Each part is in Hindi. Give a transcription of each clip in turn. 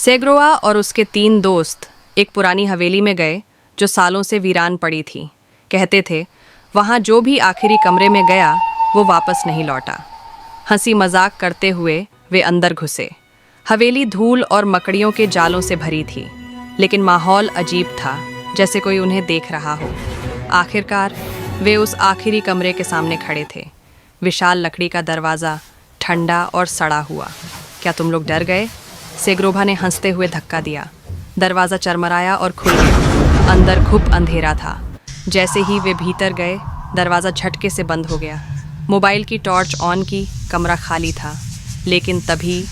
सेग्रोवा और उसके 3 दोस्त एक पुरानी हवेली में गए जो सालों से वीरान पड़ी थी। कहते थे वहाँ जो भी आखिरी कमरे में गया वो वापस नहीं लौटा। हंसी मजाक करते हुए वे अंदर घुसे। हवेली धूल और मकड़ियों के जालों से भरी थी, लेकिन माहौल अजीब था, जैसे कोई उन्हें देख रहा हो। आखिरकार वे उस आखिरी कमरे के सामने खड़े थे। विशाल लकड़ी का दरवाज़ा, ठंडा और सड़ा हुआ। क्या तुम लोग डर गए? सेग्रोवा ने हंसते हुए धक्का दिया। दरवाज़ा चरमराया और खुल गया। अंदर खूब अंधेरा था। जैसे ही वे भीतर गए, दरवाज़ा झटके से बंद हो गया। मोबाइल की टॉर्च ऑन की, कमरा खाली था। लेकिन तभी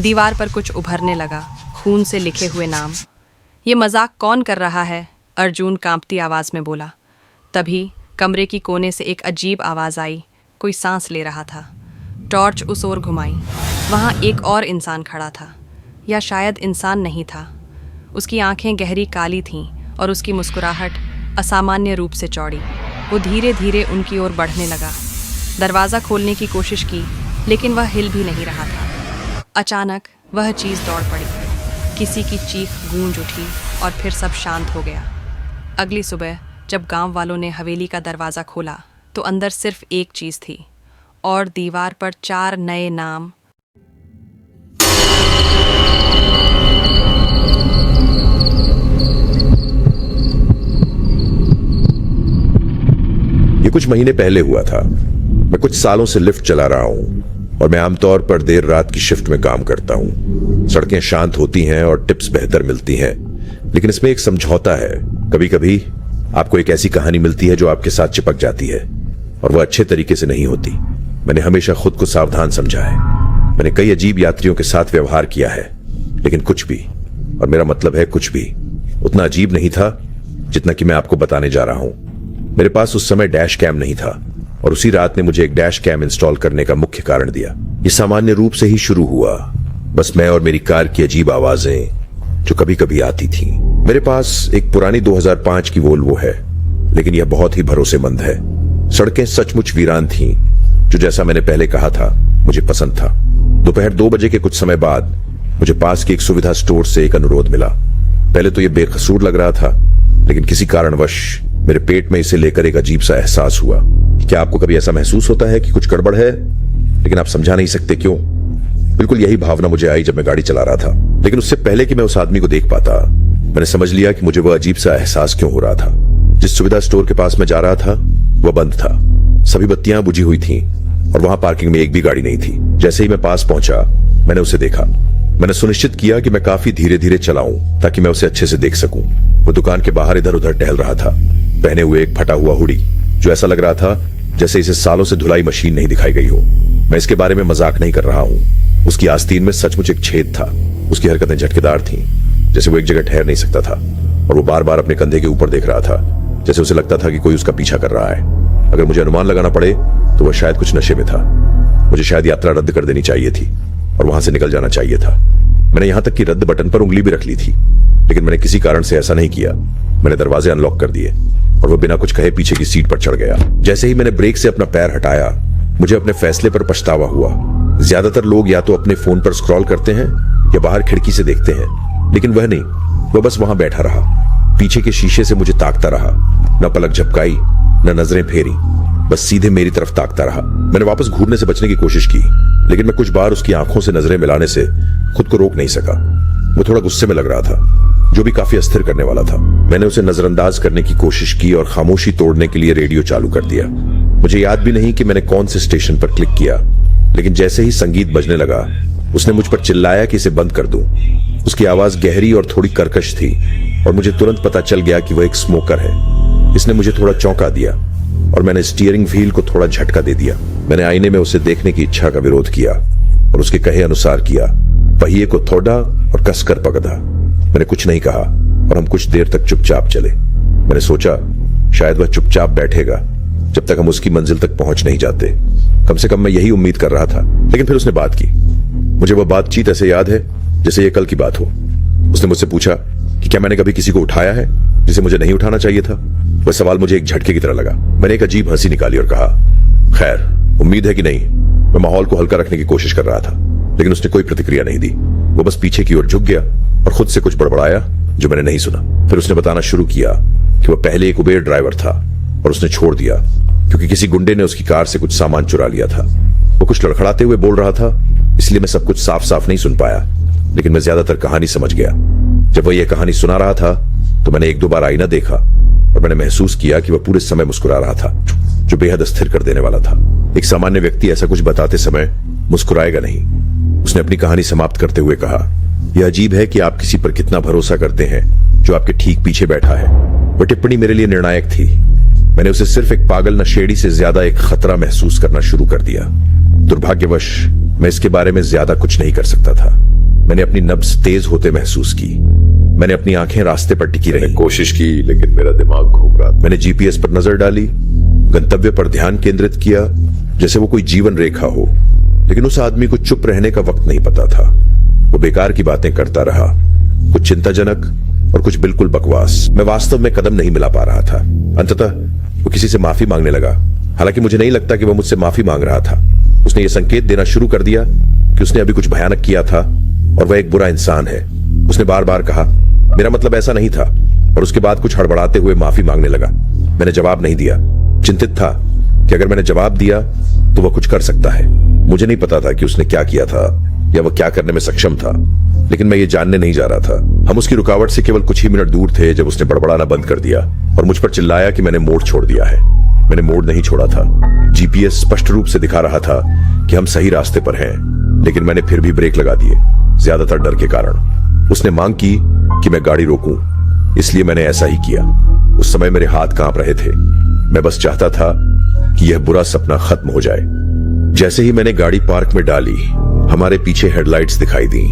दीवार पर कुछ उभरने लगा, खून से लिखे हुए नाम। ये मजाक कौन कर रहा है? अर्जुन कांपती आवाज़ में बोला। तभी कमरे की कोने से एक अजीब आवाज़ आई। कोई सांस ले रहा था। टॉर्च उस ओर घुमाई। वहाँ एक और इंसान खड़ा था, या शायद इंसान नहीं था। उसकी आंखें गहरी काली थीं और उसकी मुस्कुराहट असामान्य रूप से चौड़ी। वो धीरे धीरे उनकी ओर बढ़ने लगा। दरवाज़ा खोलने की कोशिश की, लेकिन वह हिल भी नहीं रहा था। अचानक वह चीज़ दौड़ पड़ी। किसी की चीख गूंज उठी और फिर सब शांत हो गया। अगली सुबह जब गांव वालों ने हवेली का दरवाज़ा खोला तो अंदर सिर्फ एक चीज़ थी, और दीवार पर 4 नए नाम। ये कुछ महीने पहले हुआ था। मैं कुछ सालों से लिफ्ट चला रहा हूं और मैं आमतौर पर देर रात की शिफ्ट में काम करता हूं। सड़कें शांत होती हैं और टिप्स बेहतर मिलती हैं, लेकिन इसमें एक समझौता है। कभी कभी आपको एक ऐसी कहानी मिलती है जो आपके साथ चिपक जाती है, और वह अच्छे तरीके से नहीं होती। मैंने हमेशा खुद को सावधान समझा है। मैंने कई अजीब यात्रियों के साथ व्यवहार किया है, लेकिन कुछ भी, और मेरा मतलब है कुछ भी, उतना अजीब नहीं था जितना कि मैं आपको बताने जा रहा हूं। मेरे पास उस समय डैश कैम नहीं था, और उसी रात ने मुझे एक डैश कैम इंस्टॉल करने का मुख्य कारण दिया। ये सामान्य रूप से ही शुरू हुआ, बस मैं और मेरी कार की अजीब आवाजें जो कभी कभी आती थीं। मेरे पास एक पुरानी 2005 की वोल्वो है, लेकिन यह बहुत ही भरोसेमंद है। सड़कें सचमुच वीरान थीं, जो जैसा मैंने पहले कहा था मुझे पसंद था। दोपहर 2 बजे के कुछ समय बाद मुझे पास के एक सुविधा स्टोर से एक अनुरोध मिला। पहले तो यह बेकसूर लग रहा था, लेकिन किसी कारणवश मेरे पेट में इसे लेकर एक अजीब सा एहसास हुआ। क्या आपको कभी ऐसा महसूस होता है कि कुछ गड़बड़ है, लेकिन आप समझा नहीं सकते क्यों? बिल्कुल यही भावना मुझे आई जब मैं गाड़ी चला रहा था। लेकिन उससे पहले कि मैं उस आदमी को देख पाता, मैंने समझ लिया कि मुझे वह अजीब सा एहसास क्यों हो रहा था। जिस सुविधा स्टोर के पास मैं जा रहा था वह बंद था। सभी बत्तियां बुझी हुई थीं और वहां पार्किंग में एक भी गाड़ी नहीं थी। जैसे ही मैं पास पहुंचा, मैंने उसे देखा। मैंने सुनिश्चित किया कि मैं काफी धीरे धीरे चलाऊं ताकि मैं उसे अच्छे से देख सकूं। वो दुकान के बाहर इधर उधर टहल रहा था, पहने हुए एक फटा हुआ हुडी, जो ऐसा लग रहा था जैसे इसे सालों से धुलाई मशीन नहीं दिखाई गई हो। मैं इसके बारे में मजाक नहीं कर रहा हूं। उसकी आस्तीन में सचमुच एक छेद था। उसकी हरकतें झटकेदार थीं, जैसे वो एक जगह ठहर नहीं सकता था, और वो बार बार अपने कंधे के ऊपर देख रहा था, जैसे उसे लगता था कि कोई उसका पीछा कर रहा है। अगर मुझे अनुमान लगाना पड़े तो वह शायद कुछ नशे में था। मुझे शायद यात्रा रद्द कर देनी चाहिए थी और वहां से निकल जाना चाहिए था। मैंने यहां तक कि रद्द बटन पर उंगली भी रख ली थी, लेकिन मैंने किसी कारण से ऐसा नहीं किया। मैंने दरवाजे अनलॉक कर दिए और वो बिना कुछ कहे पीछे की सीट पर चढ़ गया। जैसे ही मैंने ब्रेक से अपना पैर हटाया, मुझे अपने फैसले पर पछतावा हुआ। ज्यादातर लोग या तो अपने फोन पर स्क्रॉल करते हैं या बाहर खिड़की से देखते हैं, लेकिन वह नहीं। वह बस वहां बैठा रहा, पीछे के शीशे से मुझे ताकता रहा। न पलक झपकाई, न नजरें फेरी, बस सीधे मेरी तरफ ताकता रहा। मैंने वापस घूरने से बचने की कोशिश की, लेकिन मैं कुछ बार उसकी आंखों से नजरें मिलाने से खुद को रोक नहीं सका। वो थोड़ा गुस्से में लग रहा था, जो भी काफी अस्थिर करने वाला था। मैंने उसे नजरअंदाज करने की कोशिश की और खामोशी तोड़ने के लिए रेडियो चालू कर दिया। मुझे याद भी नहीं कि मैंने कौन से स्टेशन पर क्लिक किया, लेकिन जैसे ही संगीत बजने लगा, उसने मुझ पर चिल्लाया कि इसे बंद कर दूं। उसकी आवाज गहरी और थोड़ी कर्कश थी, और मुझे तुरंत पता चल गया कि वह एक स्मोकर है। इसने मुझे थोड़ा चौंका दिया और मैंने स्टीयरिंग व्हील को थोड़ा झटका दे दिया। मैंने आईने में उसे देखने की इच्छा का विरोध किया और उसके कहे अनुसार किया। पहिए को थोड़ा और कसकर पकड़ा। मैंने कुछ नहीं कहा और हम कुछ देर तक चुपचाप चले। मैंने सोचा शायद वह चुपचाप बैठेगा जब तक हम उसकी मंजिल तक पहुंच नहीं जाते। कम से कम मैं यही उम्मीद कर रहा था, लेकिन फिर उसने बात की। मुझे वह बातचीत ऐसे याद है जैसे ये कल की बात हो। उसने मुझसे पूछा कि क्या मैंने कभी किसी को उठाया है जिसे मुझे नहीं उठाना चाहिए था। वह सवाल मुझे एक झटके की तरह लगा। मैंने एक अजीब हंसी निकाली और कहा, खैर, उम्मीद है कि नहीं। मैं माहौल को हल्का रखने की कोशिश कर रहा था, लेकिन उसने कोई प्रतिक्रिया नहीं दी। वो बस पीछे की ओर झुक गया और खुद से कुछ बड़बड़ाया जो मैंने नहीं सुना। फिर उसने बताना शुरू किया कि वह पहले एक उबेर ड्राइवर था और उसने छोड़ दिया क्योंकि किसी गुंडे ने उसकी कार से कुछ सामान चुरा लिया था। वो कुछ लड़खड़ाते हुए बोल रहा था, इसलिए मैं सब कुछ साफ साफ नहीं सुन पाया, लेकिन मैं ज्यादातर कहानी समझ गया। जब वह यह कहानी सुना रहा था तो मैंने एक दो बार आईना देखा और मैंने महसूस किया कि वह पूरे समय मुस्कुरा रहा था, जो बेहद अस्थिर कर देने वाला था। एक सामान्य व्यक्ति ऐसा कुछ बताते समय मुस्कुराएगा नहीं। उसने अपनी कहानी समाप्त करते हुए कहा, यह अजीब है कि आप किसी पर कितना भरोसा करते हैं जो आपके ठीक पीछे बैठा है। वह टिप्पणी मेरे लिए निर्णायक थी। मैंने उसे सिर्फ एक पागल नशेड़ी से ज्यादा एक खतरा महसूस करना शुरू कर दिया। दुर्भाग्यवश मैं इसके बारे में ज्यादा कुछ नहीं कर सकता था। मैंने अपनी नब्ज तेज होते महसूस की। मैंने अपनी आंखें रास्ते पर टिकी रही। कोशिश की, लेकिन मेरा दिमाग घूम रहा। मैंने जीपीएस पर नजर डाली, गंतव्य पर ध्यान केंद्रित किया जैसे वो कोई जीवन रेखा हो, लेकिन उस आदमी को चुप रहने का वक्त नहीं पता था। वो बेकार की बातें करता रहा, कुछ चिंताजनक और कुछ बिल्कुल बकवास। मैं वास्तव में कदम नहीं मिला पा रहा था। अंततः वो किसी से माफी मांगने लगा। हालांकि मुझे नहीं लगता कि वह मुझसे माफी मांग रहा था। उसने ये संकेत देना शुरू कर दिया कि उसने अभी कुछ भयानक किया था और वह एक बुरा इंसान है। उसने बार बार कहा, मेरा मतलब ऐसा नहीं था, और उसके बाद कुछ हड़बड़ाते हुए माफी मांगने लगा। मैंने जवाब नहीं दिया। चिंतित था कि अगर मैंने जवाब दिया तो वह कुछ कर सकता है। मुझे नहीं पता था कि उसने क्या किया था या वह क्या करने में सक्षम था, लेकिन मैं ये जानने नहीं जा रहा था। हम उसकी रुकावट से केवल कुछ ही मिनट दूर थे जब उसने बड़बड़ाना बंद कर दिया और मुझ पर चिल्लाया कि मैंने मोड़ छोड़ दिया है। मैंने मोड़ नहीं छोड़ा था। जीपीएस स्पष्ट रूप से दिखा रहा था कि हम सही रास्ते पर हैं, लेकिन मैंने फिर भी ब्रेक लगा दिए, ज्यादातर डर के कारण। उसने मांग की कि मैं गाड़ी रोकूं, इसलिए मैंने ऐसा ही किया। उस समय मेरे हाथ कांप रहे थे। मैं बस चाहता था कि यह बुरा सपना खत्म हो जाए। जैसे ही मैंने गाड़ी पार्क में डाली, हमारे पीछे हेडलाइट्स दिखाई दी।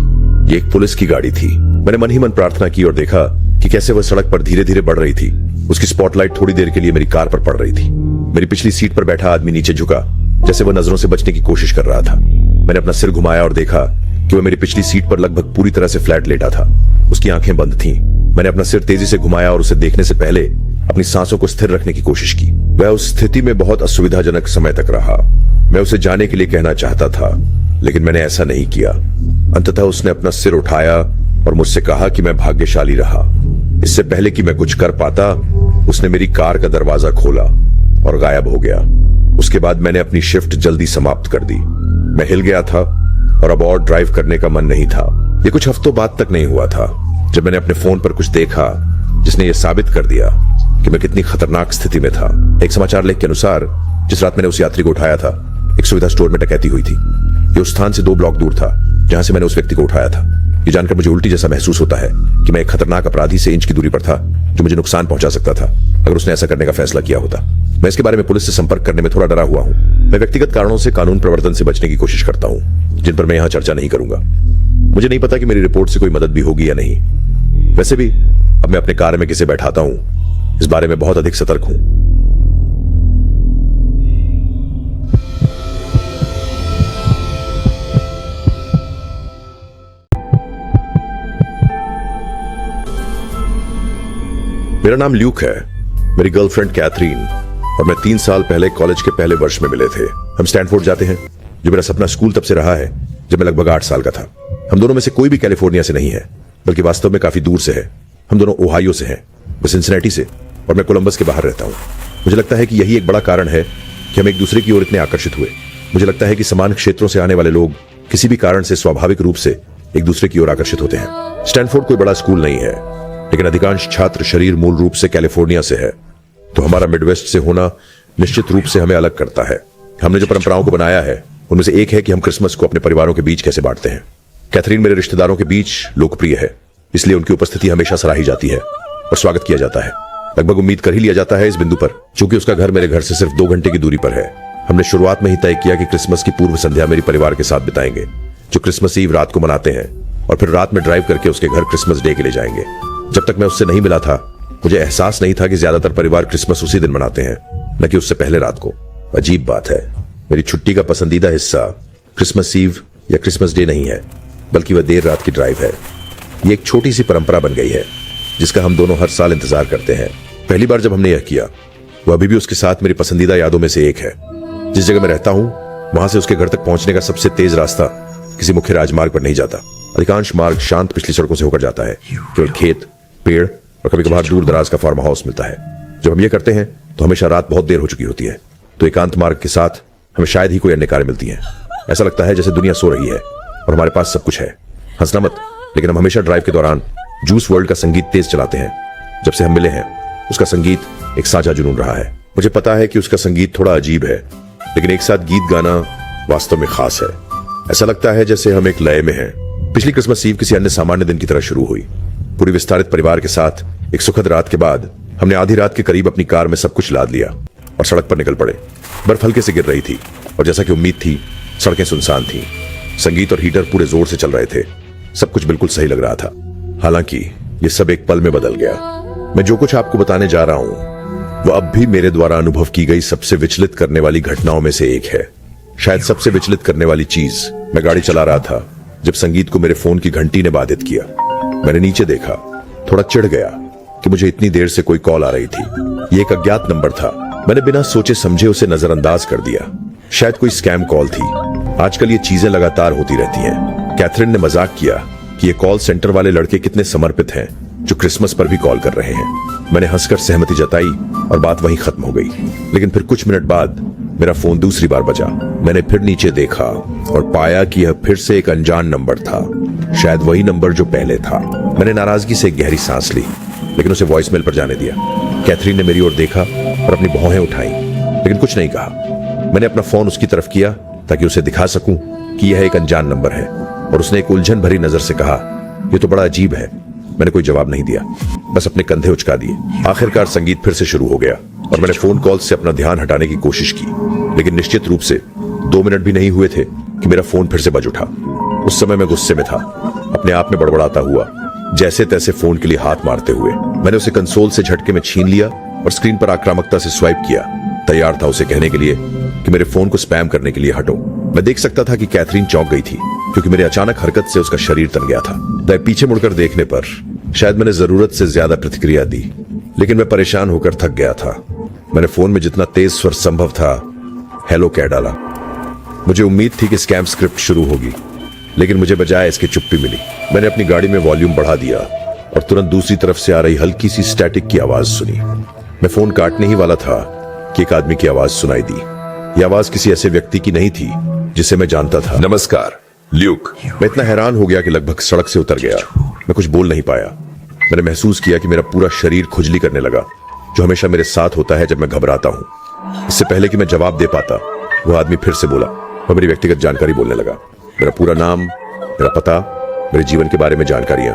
ये एक पुलिस की गाड़ी थी। मैंने मन ही मन प्रार्थना की और देखा कि कैसे वह सड़क पर धीरे धीरे बढ़ रही थी। उसकी स्पॉटलाइट थोड़ी देर के लिए मेरी कार पर पड़ रही थी। मेरी पिछली सीट पर बैठा आदमी नीचे झुका, जैसे वह नजरों से बचने की कोशिश कर रहा था। मैंने अपना सिर घुमाया और देखा कि वह मेरी पिछली सीट पर लगभग पूरी तरह से फ्लैट लेटा था। उसकी आंखें बंद थीं। मैंने अपना सिर तेजी से घुमाया और उसे देखने से पहले अपनी सांसों को स्थिर रखने की कोशिश की। वह उस स्थिति में बहुत असुविधाजनक समय तक रहा। मैं उसे जाने के लिए कहना चाहता था, लेकिन मैंने ऐसा नहीं किया। अंततः उसने अपना सिर उठाया और मुझसे कहा कि मैं भाग्यशाली रहा। इससे पहले कि मैं कुछ कर पाता, उसने मेरी कार का दरवाजा खोला और गायब हो गया। उसके बाद मैंने अपनी शिफ्ट जल्दी समाप्त कर दी। मैं हिल गया था और अब और ड्राइव करने का मन नहीं था। ये कुछ हफ्तों बाद तक नहीं हुआ था जब मैंने अपने फोन पर कुछ देखा जिसने यह साबित कर दिया कि मैं कितनी खतरनाक स्थिति में था। एक समाचार लेख के अनुसार जिस रात मैंने उस यात्री को उठाया था, एक सुविधा स्टोर में डकैती हुई थी। ये उस स्थान से 2 ब्लॉक दूर था जहां से मैंने उस व्यक्ति को उठाया था। ये जानकर मुझे उल्टी जैसा महसूस होता है कि मैं एक खतरनाक अपराधी से इंच की दूरी पर था जो मुझे नुकसान पहुंचा सकता था अगर उसने ऐसा करने का फैसला किया होता। मैं इसके बारे में पुलिस से संपर्क करने में थोड़ा डरा हुआ हूं। मैं व्यक्तिगत कारणों से कानून प्रवर्तन से बचने की कोशिश करता हूं, जिन पर मैं यहां चर्चा नहीं करूंगा। मुझे नहीं पता कि मेरी रिपोर्ट से कोई मदद भी होगी या नहीं। वैसे भी अब मैं अपने कार में किसे बैठाता हूं, इस बारे में बहुत अधिक सतर्क हूं। मेरा नाम ल्यूक है। मेरी गर्लफ्रेंड कैथरीन और मैं 3 साल पहले कॉलेज के पहले वर्ष में मिले थे। हम स्टैनफोर्ड जाते हैं, जो मेरा सपना स्कूल तब से रहा है जब मैं लगभग 8 साल का था। हम दोनों में से कोई भी कैलिफोर्निया से नहीं है, बल्कि वास्तव में काफी दूर से है। हम दोनों ओहायो से हैं, वो सिंसिनेटी से, और मैं कोलंबस के बाहर रहता हूं। मुझे लगता है कि यही एक बड़ा कारण है कि हम एक दूसरे की ओर इतने आकर्षित हुए। मुझे लगता है कि समान क्षेत्रों से आने वाले लोग किसी भी कारण से स्वाभाविक रूप से एक दूसरे की ओर आकर्षित होते हैं। स्टैनफोर्ड कोई बड़ा स्कूल नहीं है, लेकिन अधिकांश छात्र शरीर मूल रूप से कैलिफोर्निया से है, तो हमारा मिडवेस्ट से होना निश्चित रूप से हमें अलग करता है। हमने जो परंपराओं को बनाया है उनमें से एक है कि हम क्रिसमस को अपने परिवारों के बीच कैसे बांटते हैं। कैथरीन मेरे रिश्तेदारों के बीच लोकप्रिय है, इसलिए उनकी उपस्थिति हमेशा सराही जाती है और स्वागत किया जाता है। लगभग उम्मीद कर ही लिया जाता है इस बिंदु पर, चूंकि उसका घर मेरे घर से सिर्फ 2 घंटे की दूरी पर है। हमने शुरुआत में ही तय किया कि क्रिसमस की पूर्व संध्या मेरी परिवार के साथ बिताएंगे, जो क्रिसमस ईव रात को मनाते हैं, और फिर रात में ड्राइव करके उसके घर क्रिसमस डे के लिए जाएंगे। जब तक मैं उससे नहीं मिला था, मुझे एहसास नहीं था कि ज्यादातर परिवार क्रिसमस उसी दिन मनाते हैं, न कि उससे पहले रात को। अजीब बात है, मेरी छुट्टी का पसंदीदा हिस्सा क्रिसमस ईव या क्रिसमस डे नहीं है, बल्कि वह देर रात की ड्राइव है। ये एक छोटी सी परंपरा बन गई है जिसका हम दोनों हर साल इंतजार करते हैं। पहली बार जब हमने यह किया, वह अभी भी उसके साथ मेरी पसंदीदा यादों में से एक है। जिस जगह मैं रहता हूं, वहां से उसके घर तक पहुंचने का सबसे तेज रास्ता किसी मुख्य राजमार्ग पर नहीं जाता। अधिकांश मार्ग शांत पिछली सड़कों से होकर जाता है। केवल खेत, पेड़ और कभी कभार दूर दराज का फार्म हाउस मिलता है। जब हम ये करते हैं तो हमेशा रात बहुत देर हो चुकी होती है, तो एकांत मार्ग के साथ हमें शायद ही कोई अन्य कारें मिलती हैं। ऐसा लगता है जैसे दुनिया सो रही है और हमारे पास सब कुछ है। हंसना मत, लेकिन हम हमेशा ड्राइव के दौरान जूस वर्ल्ड का संगीत तेज चलाते हैं। जब से हम मिले हैं उसका संगीत एक साझा जुनून रहा है। मुझे पता है कि उसका संगीत थोड़ा अजीब है, लेकिन एक साथ गीत गाना वास्तव में खास है। ऐसा लगता है जैसे हम एक लय में हैं। पिछली क्रिसमस ईव किसी अन्य सामान्य दिन की तरह शुरू हुई। पूरी विस्तारित परिवार के साथ एक सुखद रात के बाद हमने आधी रात के करीब अपनी कार में सब कुछ लाद लिया और सड़क पर निकल पड़े। बर्फ हल्के से गिर रही थी और जैसा कि उम्मीद थी सड़कें सुनसान थीं। संगीत और हीटर पूरे जोर से चल रहे थे। सब कुछ बिल्कुल सही लग रहा था। हालांकि ये सब एक पल में बदल गया। मैं जो कुछ आपको बताने जा रहा हूं वो अब भी मेरे द्वारा अनुभव की गई सबसे विचलित करने वाली घटनाओं में से एक है। शायद सबसे विचलित करने वाली चीज। मैं गाड़ी चला रहा था जब संगीत को मेरे फोन की घंटी ने बाधित किया। मैंने नीचे देखा, थोड़ा चिढ़ गया कि मुझे इतनी देर से कोई कॉल आ रही थी। ये एक अज्ञात नंबर था। मैंने बिना सोचे समझे उसे नजरअंदाज कर दिया। शायद कोई स्कैम कॉल थी। आजकल ये चीजें लगातार होती रहती हैं। कैथरीन ने मजाक किया कि ये कॉल सेंटर वाले लड़के कितने समर्पित हैं जो क्रिसमस पर भी कॉल कर रहे हैं। मैंने हंसकर सहमति जताई और बात वहीं खत्म हो गई। लेकिन फिर कुछ मिनट बाद मेरा फोन दूसरी बार बजा। मैंने फिर नीचे देखा और पाया कि यह फिर से एक अनजान नंबर था, शायद वही नंबर जो पहले था। मैंने नाराजगी से एक गहरी सांस ली, लेकिन उसे वॉइसमेल पर जाने दिया। कैथरीन ने मेरी ओर देखा और अपनी भौहें उठाई, लेकिन कुछ नहीं कहा। मैंने अपना फोन उसकी तरफ किया ताकि उसे दिखा सकूं कि यह एक अनजान नंबर है, और उसने एक उलझन भरी नजर से कहा, यह तो बड़ा अजीब है। मैंने कोई जवाब नहीं दिया, बस अपने कंधे उचका दिए। आखिरकार संगीत फिर से शुरू हो गया और मैंने फोन कॉल से अपना ध्यान हटाने की कोशिश की, लेकिन निश्चित रूप से 2 मिनट भी नहीं हुए थे कि मेरा फोन फिर से बज उठा। उस समय मैं गुस्से में था, अपने आप में बड़बड़ाता हुआ, जैसे तैसे फोन के लिए हाथ मारते हुए। मैंने उसे कंसोल से झटके में छीन लिया और स्क्रीन पर आक्रामकता से स्वाइप किया। तैयार था उसे कहने के लिए कि मेरे फोन को स्पैम करने के लिए हटो। मैं देख सकता था कि कैथरीन चौंक गई थी, क्योंकि मेरी अचानक हरकत से उसका शरीर तन गया था। पीछे मुड़कर देखने पर शायद मैंने जरूरत से ज्यादा प्रतिक्रिया दी, लेकिन मैं परेशान होकर थक गया था। मैंने फोन में जितना तेज स्वर संभव था हेलो कह डाला। मुझे उम्मीद थी कि स्कैम स्क्रिप्ट शुरू होगी, लेकिन मुझे बजाय इसके चुप्पी मिली। मैंने अपनी गाड़ी में वॉल्यूम बढ़ा दिया और तुरंत दूसरी तरफ से आ रही हल्की सी स्टैटिक की आवाज सुनी। मैं फोन काटने ही वाला था कि एक आदमी की आवाज सुनाई दी। यह आवाज किसी ऐसे व्यक्ति की नहीं थी जिसे मैं जानता था। नमस्कार ल्यूक। मैं इतना हैरान हो गया कि लगभग सड़क से उतर गया। मैं कुछ बोल नहीं पाया। मैंने महसूस किया कि मेरा पूरा शरीर खुजली करने लगा, जो हमेशा मेरे साथ होता है जब मैं घबराता हूं। इससे पहले कि मैं जवाब दे पाता, वह आदमी फिर से बोला। वह मेरी व्यक्तिगत जानकारी बोलने लगा। मेरा पूरा नाम, मेरा पता, मेरे जीवन के बारे में जानकारियां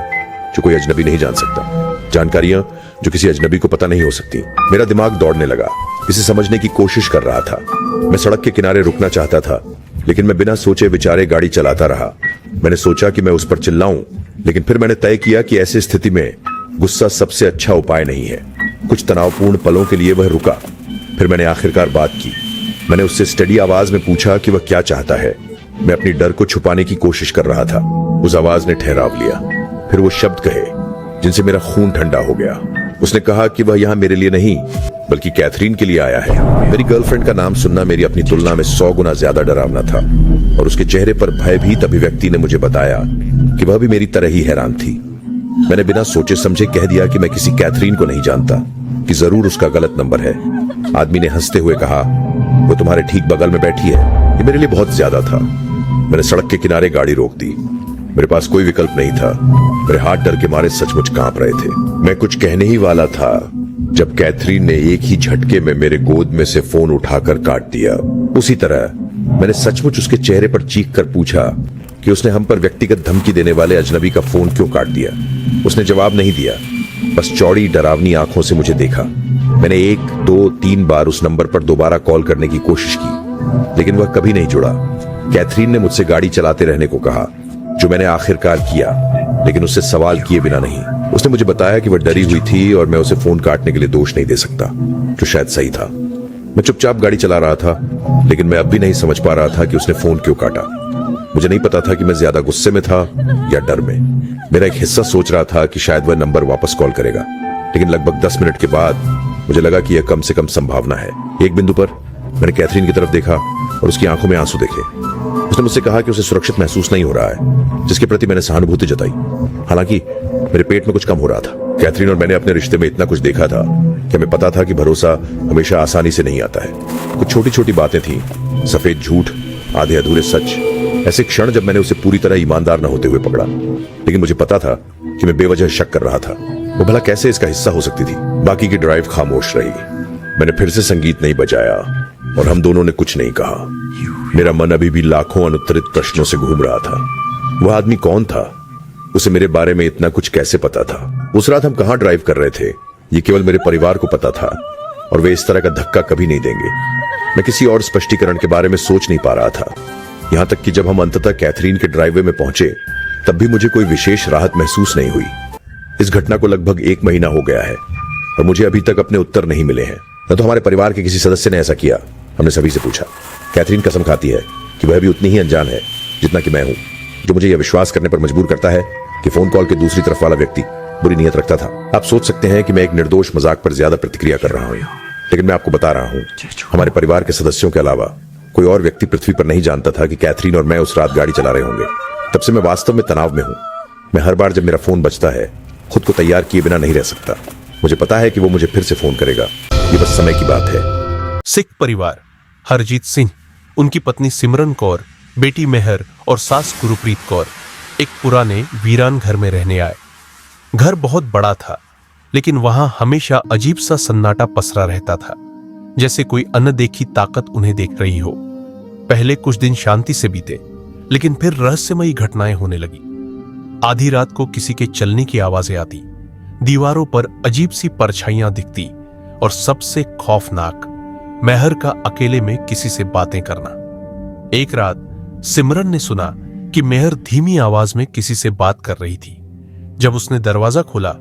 जो कोई अजनबी नहीं जान सकता, जानकारियां जो किसी अजनबी को पता नहीं हो सकती। मेरा दिमाग दौड़ने लगा, इसे समझने की कोशिश कर रहा था। मैं सड़क के किनारे रुकना चाहता था, लेकिन मैं बिना सोचे विचारे गाड़ी चलाता रहा। मैंने सोचा कि मैं उस पर चिल्लाऊं, लेकिन फिर मैंने तय किया कि ऐसी स्थिति में गुस्सा सबसे अच्छा उपाय नहीं है। कुछ तनावपूर्ण पलों के लिए वह रुका। फिर मैंने आखिरकार बात की। मैंने उससे स्टडी आवाज में पूछा कि वह क्या चाहता है। मैं अपनी डर को छुपाने की कोशिश कर रहा था। उस आवाज ने ठहराव लिया। फिर वो शब्द कहे जिनसे मेरा खून ठंडा हो गया। उसने कहा कि वह यहाँ मेरे लिए नहीं बल्कि कैथरीन के लिए आया है। मेरी गर्लफ्रेंड का नाम सुनना मेरी अपनी तुलना में 100 गुना ज्यादा डरावना था, और उसके चेहरे पर भयभीत अभिव्यक्ति ने मुझे बताया कि वह भी मेरी तरह ही हैरान थी। मैंने बिना सोचे समझे कह दिया कि मैं किसी कैथरीन को नहीं जानता, कि जरूर उसका गलत नंबर है। आदमी ने हंसते हुए कहा, वो तुम्हारे ठीक बगल में बैठी है। ये मेरे लिए बहुत ज्यादा था। मैंने सड़क के किनारे गाड़ी रोक दी। मेरे पास कोई विकल्प नहीं था। मेरे हाथ डर के मारे सचमुच कांप रहे थे। मैं कुछ कहने ही वाला था जब कैथरीन ने एक ही झटके में मेरे गोद में से फोन उठाकर काट दिया। उसी तरह मैंने सचमुच उसके चेहरे पर चीख कर पूछा कि उसने हम पर व्यक्तिगत धमकी देने वाले अजनबी का फोन क्यों काट दिया। उसने जवाब नहीं दिया, बस चौड़ी डरावनी आंखों से मुझे देखा। मैंने 1, 2, 3 बार उस नंबर पर दोबारा कॉल करने की कोशिश की, लेकिन वह कभी नहीं जुड़ा। कैथरीन ने मुझसे गाड़ी चलाते रहने को कहा, जो मैंने आखिरकार किया, लेकिन उससे सवाल किए बिना नहीं। उसने मुझे बताया कि वह डरी हुई थी और मैं उसे फोन काटने के लिए दोष नहीं दे सकता, जो शायद सही था। मैं चुपचाप गाड़ी चला रहा था, लेकिन मैं अब भी नहीं समझ पा रहा था कि उसने फोन क्यों काटा। मुझे नहीं पता था कि मैं ज्यादा गुस्से में था या डर में। मेरा एक हिस्सा सोच रहा था कि शायद वह नंबर वापस कॉल करेगा, लेकिन लगभग 10 मिनट के बाद मुझे लगा कि यह कम से कम संभावना है। एक बिंदु पर मैंने कैथरीन की तरफ देखा और उसकी आंखों में आंसू देखे। उसने मुझसे कहा कि उसे सुरक्षित महसूस नहीं हो रहा है, जिसके प्रति मैंने सहानुभूति जताई। हालांकि मेरे पेट में कुछ कम हो रहा था। कैथरीन और मैंने अपने रिश्ते में इतना कुछ देखा था कि हमें पता था कि भरोसा हमेशा आसानी से नहीं आता है। कुछ छोटी छोटी बातें थी, सफेद झूठ, आधे अधूरे सच, ऐसे क्षण जब मैंने उसे पूरी तरह ईमानदार न होते हुए पकड़ा। लेकिन मुझे पता था कि मैं बेवजह शक कर रहा था। वो भला कैसे इसका हिस्सा हो सकती थी। बाकी की ड्राइव खामोश रही। मैंने फिर से संगीत नहीं बजाया और हम दोनों ने कुछ नहीं कहा। मेरा मन अभी भी लाखों अनुत्तरित प्रश्नों से घूम रहा था। वह आदमी कौन था? उसे मेरे बारे में इतना कुछ कैसे पता था? उस रात हम कहां ड्राइव कर रहे थे, ये केवल मेरे परिवार को पता था और वे इस तरह का धक्का कभी नहीं देंगे। मैं किसी और स्पष्टीकरण के बारे में सोच नहीं पा रहा था। यहां तक कि जब हम अंततः कैथरीन के ड्राइववे में पहुंचे, तब भी मुझे कोई विशेष राहत महसूस नहीं हुई। इस घटना को लगभग 1 महीना हो गया है और मुझे अभी तक अपने उत्तर नहीं मिले हैं। न तो हमारे परिवार के किसी सदस्य ने ऐसा किया। हमने सभी से पूछा। कैथरीन कसम खाती है कि वह भी उतनी ही अनजान है जितना कि मैं हूं, जो मुझे यह विश्वास करने पर मजबूर करता है कि फोन कॉल के दूसरी तरफ वाला व्यक्ति बुरी नीयत रखता था। आप सोच सकते हैं कि मैं एक निर्दोष मजाक पर ज्यादा प्रतिक्रिया कर रहा हूं, लेकिन मैं आपको बता रहा हूं, हमारे परिवार के सदस्यों के अलावा कोई और व्यक्ति पृथ्वी पर नहीं जानता था कि कैथरीन और मैं उस रात गाड़ी चला रहे होंगे। तब से मैं वास्तव में तनाव में हूं। मैं हर बार जब मेरा फोन बजता है, खुद को तैयार किए बिना नहीं रह सकता। मुझे पता है कि वो मुझे फिर से फोन करेगा, ये बस समय की बात है। सिख परिवार, हरजीत सिंह, उनकी पत्नी सिमरन कौर, बेटी मेहर और सास गुरप्रीत कौर एक पुराने वीरान घर में रहने आए। घर बहुत बड़ा था, लेकिन वहां हमेशा अजीब सा सन्नाटा पसरा रहता था, जैसे कोई अनदेखी ताकत उन्हें देख रही हो। पहले कुछ दिन शांति से बीते, लेकिन फिर रहस्यमयी घटनाएं होने लगी। आधी रात को किसी के चलने की आवाजें आती, दीवारों पर अजीब सी परछाइयां दिखती और सबसे खौफनाक, मेहर का अकेले में किसी से बातें करना। एक रात सिमरन ने सुना कि मेहर धीमी आवाज में किसी से बात कर रही थी। जब उसने दरवाजा खोला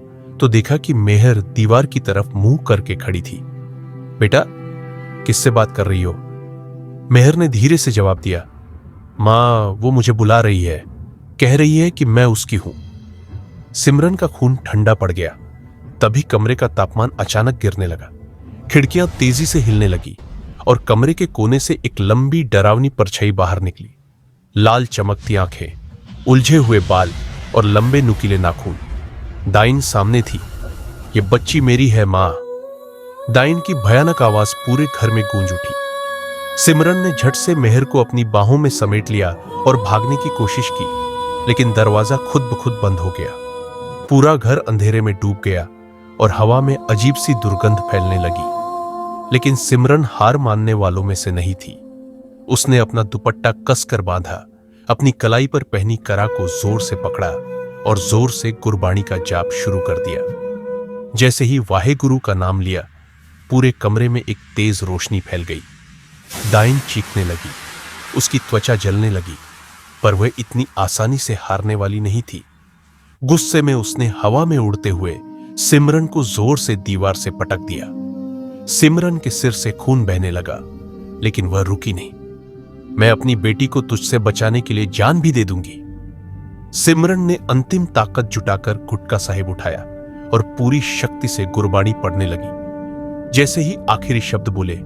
तो देखा कि मेहर दीवार की तरफ मुंह करके खड़ी थी। बेटा, किससे बात कर रही हो? मेहर ने धीरे से जवाब दिया। मां, वो मुझे बुला रही है, कह रही है कि मैं उसकी हूं। सिमरन का खून ठंडा पड़ गया। तभी कमरे का तापमान अचानक गिरने लगा। खिड़कियां तेजी से हिलने लगी और कमरे के कोने से एक लंबी डरावनी परछाई बाहर निकली। लाल चमकती आंखें, उलझे हुए बाल और लंबे नुकीले नाखून। दाइन सामने थी। ये बच्ची मेरी है मां। दाइन की भयानक आवाज पूरे घर में गूंज उठी। सिमरन ने झट से मेहर को अपनी बाहों में समेट लिया और भागने की कोशिश की, लेकिन दरवाजा खुद ब खुद बंद हो गया। पूरा घर अंधेरे में डूब गया और हवा में अजीब सी दुर्गंध फैलने लगी। लेकिन सिमरन हार मानने वालों में से नहीं थी। उसने अपना दुपट्टा कसकर बांधा, अपनी कलाई पर पहनी करा को जोर से पकड़ा और जोर से गुरबाणी का जाप शुरू कर दिया। जैसे ही वाहे गुरु का नाम लिया, पूरे कमरे में एक तेज रोशनी फैल गई। दाइन चीखने लगी, उसकी त्वचा जलने लगी, पर वह इतनी आसानी से हारने वाली नहीं थी। गुस्से में उसने हवा में उड़ते हुए सिमरन को जोर से दीवार से पटक दिया। सिमरन के सिर से खून बहने लगा, लेकिन वह रुकी नहीं। मैं अपनी बेटी को तुझसे बचाने के लिए जान भी दे दूंगी। सिमरन ने अंतिम ताकत जुटाकर गुटका साहिब उठाया और पूरी शक्ति से गुरबाणी पढ़ने लगी। जैसे ही आखिरी शब्द बोले,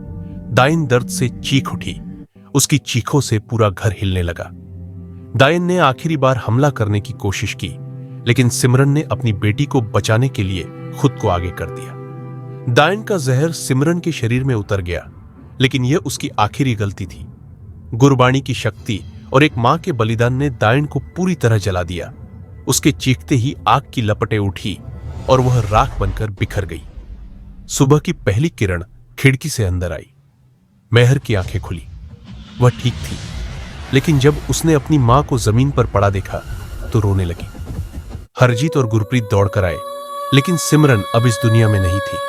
दाइन दर्द से चीख उठी। उसकी चीखों से पूरा घर हिलने लगा। दाइन ने आखिरी बार हमला करने की कोशिश की, लेकिन सिमरन ने अपनी बेटी को बचाने के लिए खुद को आगे कर दिया। दाइन का जहर सिमरन के शरीर में उतर गया, लेकिन यह उसकी आखिरी गलती थी। गुरबाणी की शक्ति और एक मां के बलिदान ने दाइन को पूरी तरह जला दिया। उसके चीखते ही आग की लपटें उठी और वह राख बनकर बिखर गई। सुबह की पहली किरण खिड़की से अंदर आई। मेहर की आंखें खुली। वह ठीक थी, लेकिन जब उसने अपनी मां को जमीन पर पड़ा देखा तो रोने लगी। हरजीत और गुरप्रीत दौड़कर आए, लेकिन सिमरन अब इस दुनिया में नहीं थी।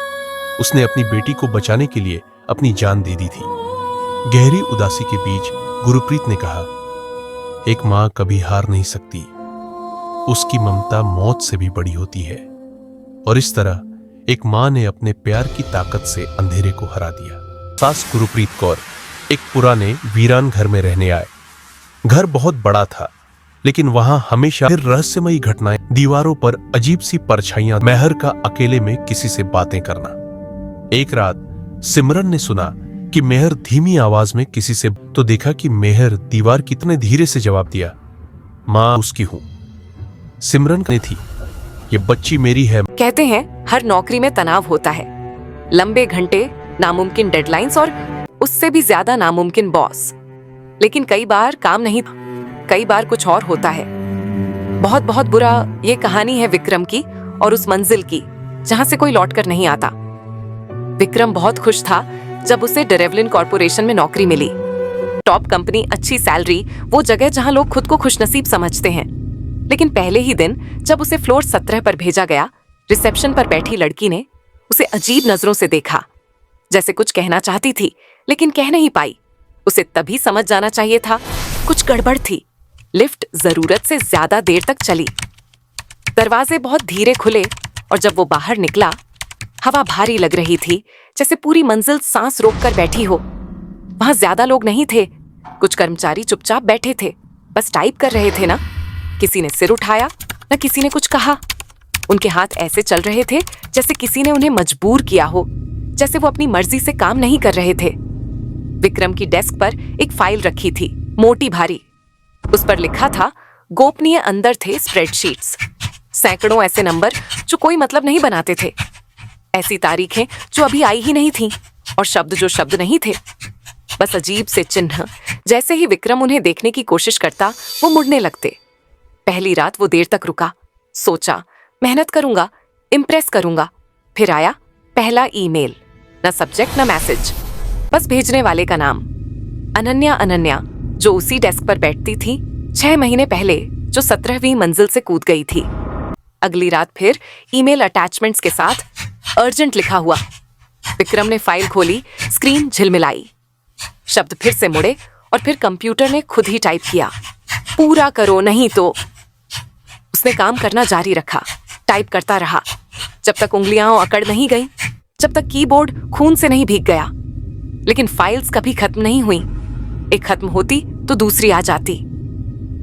उसने अपनी बेटी को बचाने के लिए अपनी जान दे दी थी। गहरी उदासी के बीच गुरप्रीत ने कहा, एक मां कभी हार नहीं सकती, उसकी ममता मौत से भी बड़ी होती है। और इस तरह एक मां ने अपने प्यार की ताकत से अंधेरे को हरा दिया। सास गुरप्रीत कौर एक पुराने वीरान घर में रहने आए। घर बहुत बड़ा था, लेकिन वहां हमेशा फिर रहस्यमयी घटनाएं, दीवारों पर अजीब सी परछाइयां, मेहर का अकेले में किसी से बातें करना। एक रात सिमरन ने सुना कि मेहर धीमी आवाज में किसी से तो देखा कि मेहर दीवार कितने धीरे से जवाब दिया, माँ उसकी हूं। सिमरन ने थी, ये बच्ची मेरी है। कहते हैं हर नौकरी में तनाव होता है, लंबे घंटे, नामुमकिन डेडलाइंस और उससे भी ज्यादा नामुमकिन बॉस। लेकिन कई बार काम नहीं, कई बार कुछ और होता है। बहुत बहुत बुरा ये कहानी है विक्रम की और उस मंजिल की जहां से कोई लौटकर नहीं आता। विक्रम बहुत खुश था जब उसे डेरेवलिन कॉर्पोरेशन में नौकरी मिली। टॉप कंपनी, अच्छी सैलरी, वो जगह जहां लोग खुद को खुशनसीब समझते हैं। लेकिन पहले ही दिन जब उसे फ्लोर 17 पर भेजा गया, रिसेप्शन पर बैठी लड़की ने उसे अजीब नजरों से देखा, जैसे कुछ कहना चाहती थी लेकिन कह नहीं पाई। उसे तभी समझ जाना चाहिए था, कुछ गड़बड़ थी। लिफ्ट जरूरत से ज्यादा देर तक चली। दरवाजे बहुत धीरे खुले और जब वो बाहर निकला, हवा भारी लग रही थी, जैसे पूरी मंजिल सांस रोककर बैठी हो। वहां ज्यादा लोग नहीं थे, कुछ कर्मचारी चुपचाप बैठे थे, बस टाइप कर रहे थे ना। किसी ने सिर उठाया, न किसी ने कुछ कहा। उनके हाथ ऐसे चल रहे थे जैसे किसी ने उन्हें मजबूर किया हो, जैसे वो अपनी मर्जी से काम नहीं कर रहे थे। विक्रम की डेस्क पर एक फाइल रखी थी, मोटी भारी। उस पर लिखा था गोपनीय। अंदर थे स्प्रेडशीट्स, सैकड़ों ऐसे नंबर जो कोई मतलब नहीं बनाते थे, ऐसी तारीखें जो अभी आई ही नहीं थीं, और शब्द जो शब्द नहीं थे, बस अजीब से चिन्ह। जैसे ही विक्रम उन्हें देखने की कोशिश करता, वो मुड़ने लगते। पहली रात वो देर तक रुका, सोचा मेहनत करूंगा, इम्प्रेस करूंगा। फिर आया पहला ईमेल, न सब्जेक्ट न मैसेज, बस भेजने वाले का नाम, अनन्या। अनन्या जो उसी डेस्क पर बैठती थी 6 महीने पहले, जो 17वीं मंजिल से कूद गई थी। अगली रात फिर ईमेल अटैचमेंट्स के साथ अर्जेंट लिखा हुआ। विक्रम ने फाइल खोली, स्क्रीन झिलमिलाई, शब्द फिर से मुड़े और फिर कंप्यूटर ने खुद ही टाइप किया, पूरा करो नहीं तो। उसने काम करना जारी रखा, टाइप करता रहा, जब तक उंगलियां अकड़ नहीं गई, जब तक कीबोर्ड खून से नहीं भीग गया। लेकिन फाइल्स कभी खत्म नहीं हुई। एक खत्म होती तो दूसरी आ जाती।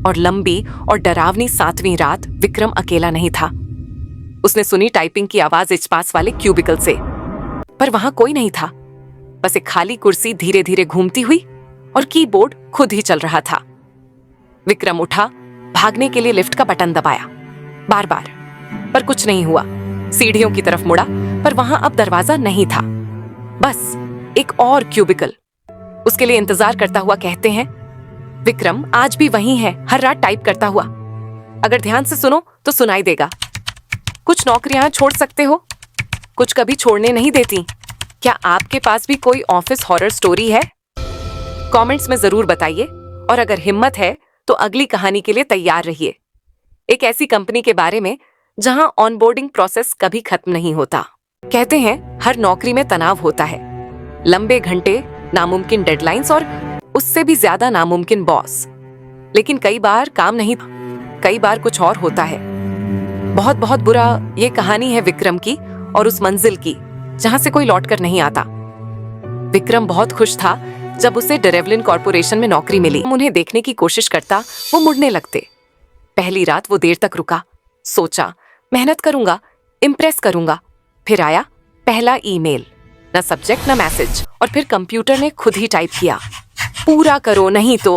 और लंबी और डरावनी 7वीं रात विक्रम अकेला नहीं था। उसने सुनी टाइपिंग की आवाज इचपास वाले क्यूबिकल से, पर वहां कोई नहीं था। बस एक खाली कुर्सी धीरे धीरे घूमती हुई और कीबोर्ड खुद ही चल रहा था। विक्रम उठा, भागने के लिए लिफ्ट का बटन दबाया, बार बार, पर कुछ नहीं हुआ। सीढ़ियों की तरफ मुड़ा, पर वहां अब दरवाजा नहीं था, बस एक और क्यूबिकल। उसके लिए इंतजार करता हुआ कहते हैं, विक्रम आज भी वहीं है, हर रात टाइप करता हुआ। अगर ध्यान से सुनो तो सुनाई देगा। कुछ नौकरियां छोड़ सकते हो, कुछ कभी छोड़ने नहीं देती। क्या आपके पास भी कोई ऑफिस हॉरर स्टोरी है? कमेंट्स में जरूर बताइए, और अगर हिम्मत है तो अगली कहानी के लिए तैयार रहिए। एक ऐसी कंपनी के बारे में जहां ऑनबोर्डिंग प्रोसेस कभी खत्म नहीं होता। कहते हैं हर नौकरी में तनाव होता है, लंबे घंटे, नामुमकिन डेडलाइंस और उससे भी ज्यादा नामुमकिन बॉस। लेकिन कई बार काम नहीं, कई बार कुछ और होता है। बहुत बहुत बुरा ये कहानी है विक्रम की और उस मंजिल की जहां से कोई लौटकर नहीं आता। विक्रम बहुत खुश था जब उसे डेरेवलिन कॉर्पोरेशन में नौकरी मिली। उन्हें देखने की कोशिश करता, वो मुड़ने लगते। पहली रात वो देर तक रुका, सोचा मेहनत करूंगा, इम्प्रेस करूंगा। फिर आया पहला ईमेल, न सब्जेक्ट न मैसेज, और फिर कंप्यूटर ने खुद ही टाइप किया, पूरा करो नहीं तो।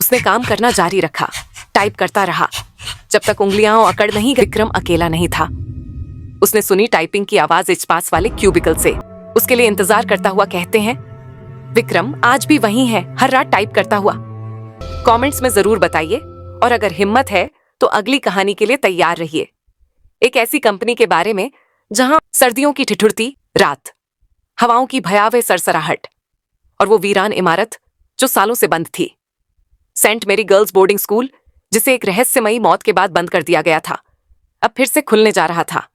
उसने काम करना जारी रखा, टाइप करता रहा, जब तक उंगलियां अकड़ नहीं गई। विक्रम अकेला नहीं था। उसने सुनी टाइपिंग की आवाज इचपास वाले क्यूबिकल से। उसके लिए इंतजार करता हुआ कहते हैं, विक्रम आज भी वहीं है, हर रात टाइप करता हुआ। कमेंट्स में जरूर बताइए, और अगर हिम्मत है तो अगली कहानी के लिए तैयार रहिए। एक ऐसी कंपनी के बारे में जहां सर्दियों की ठिठुरती रात, हवाओं की भयावह सरसराहट, और वो वीरान इमारत जो सालों से बंद थी। सेंट मेरी गर्ल्स बोर्डिंग स्कूल, जिसे एक रहस्यमयी मौत के बाद बंद कर दिया गया था, अब फिर से खुलने जा रहा था।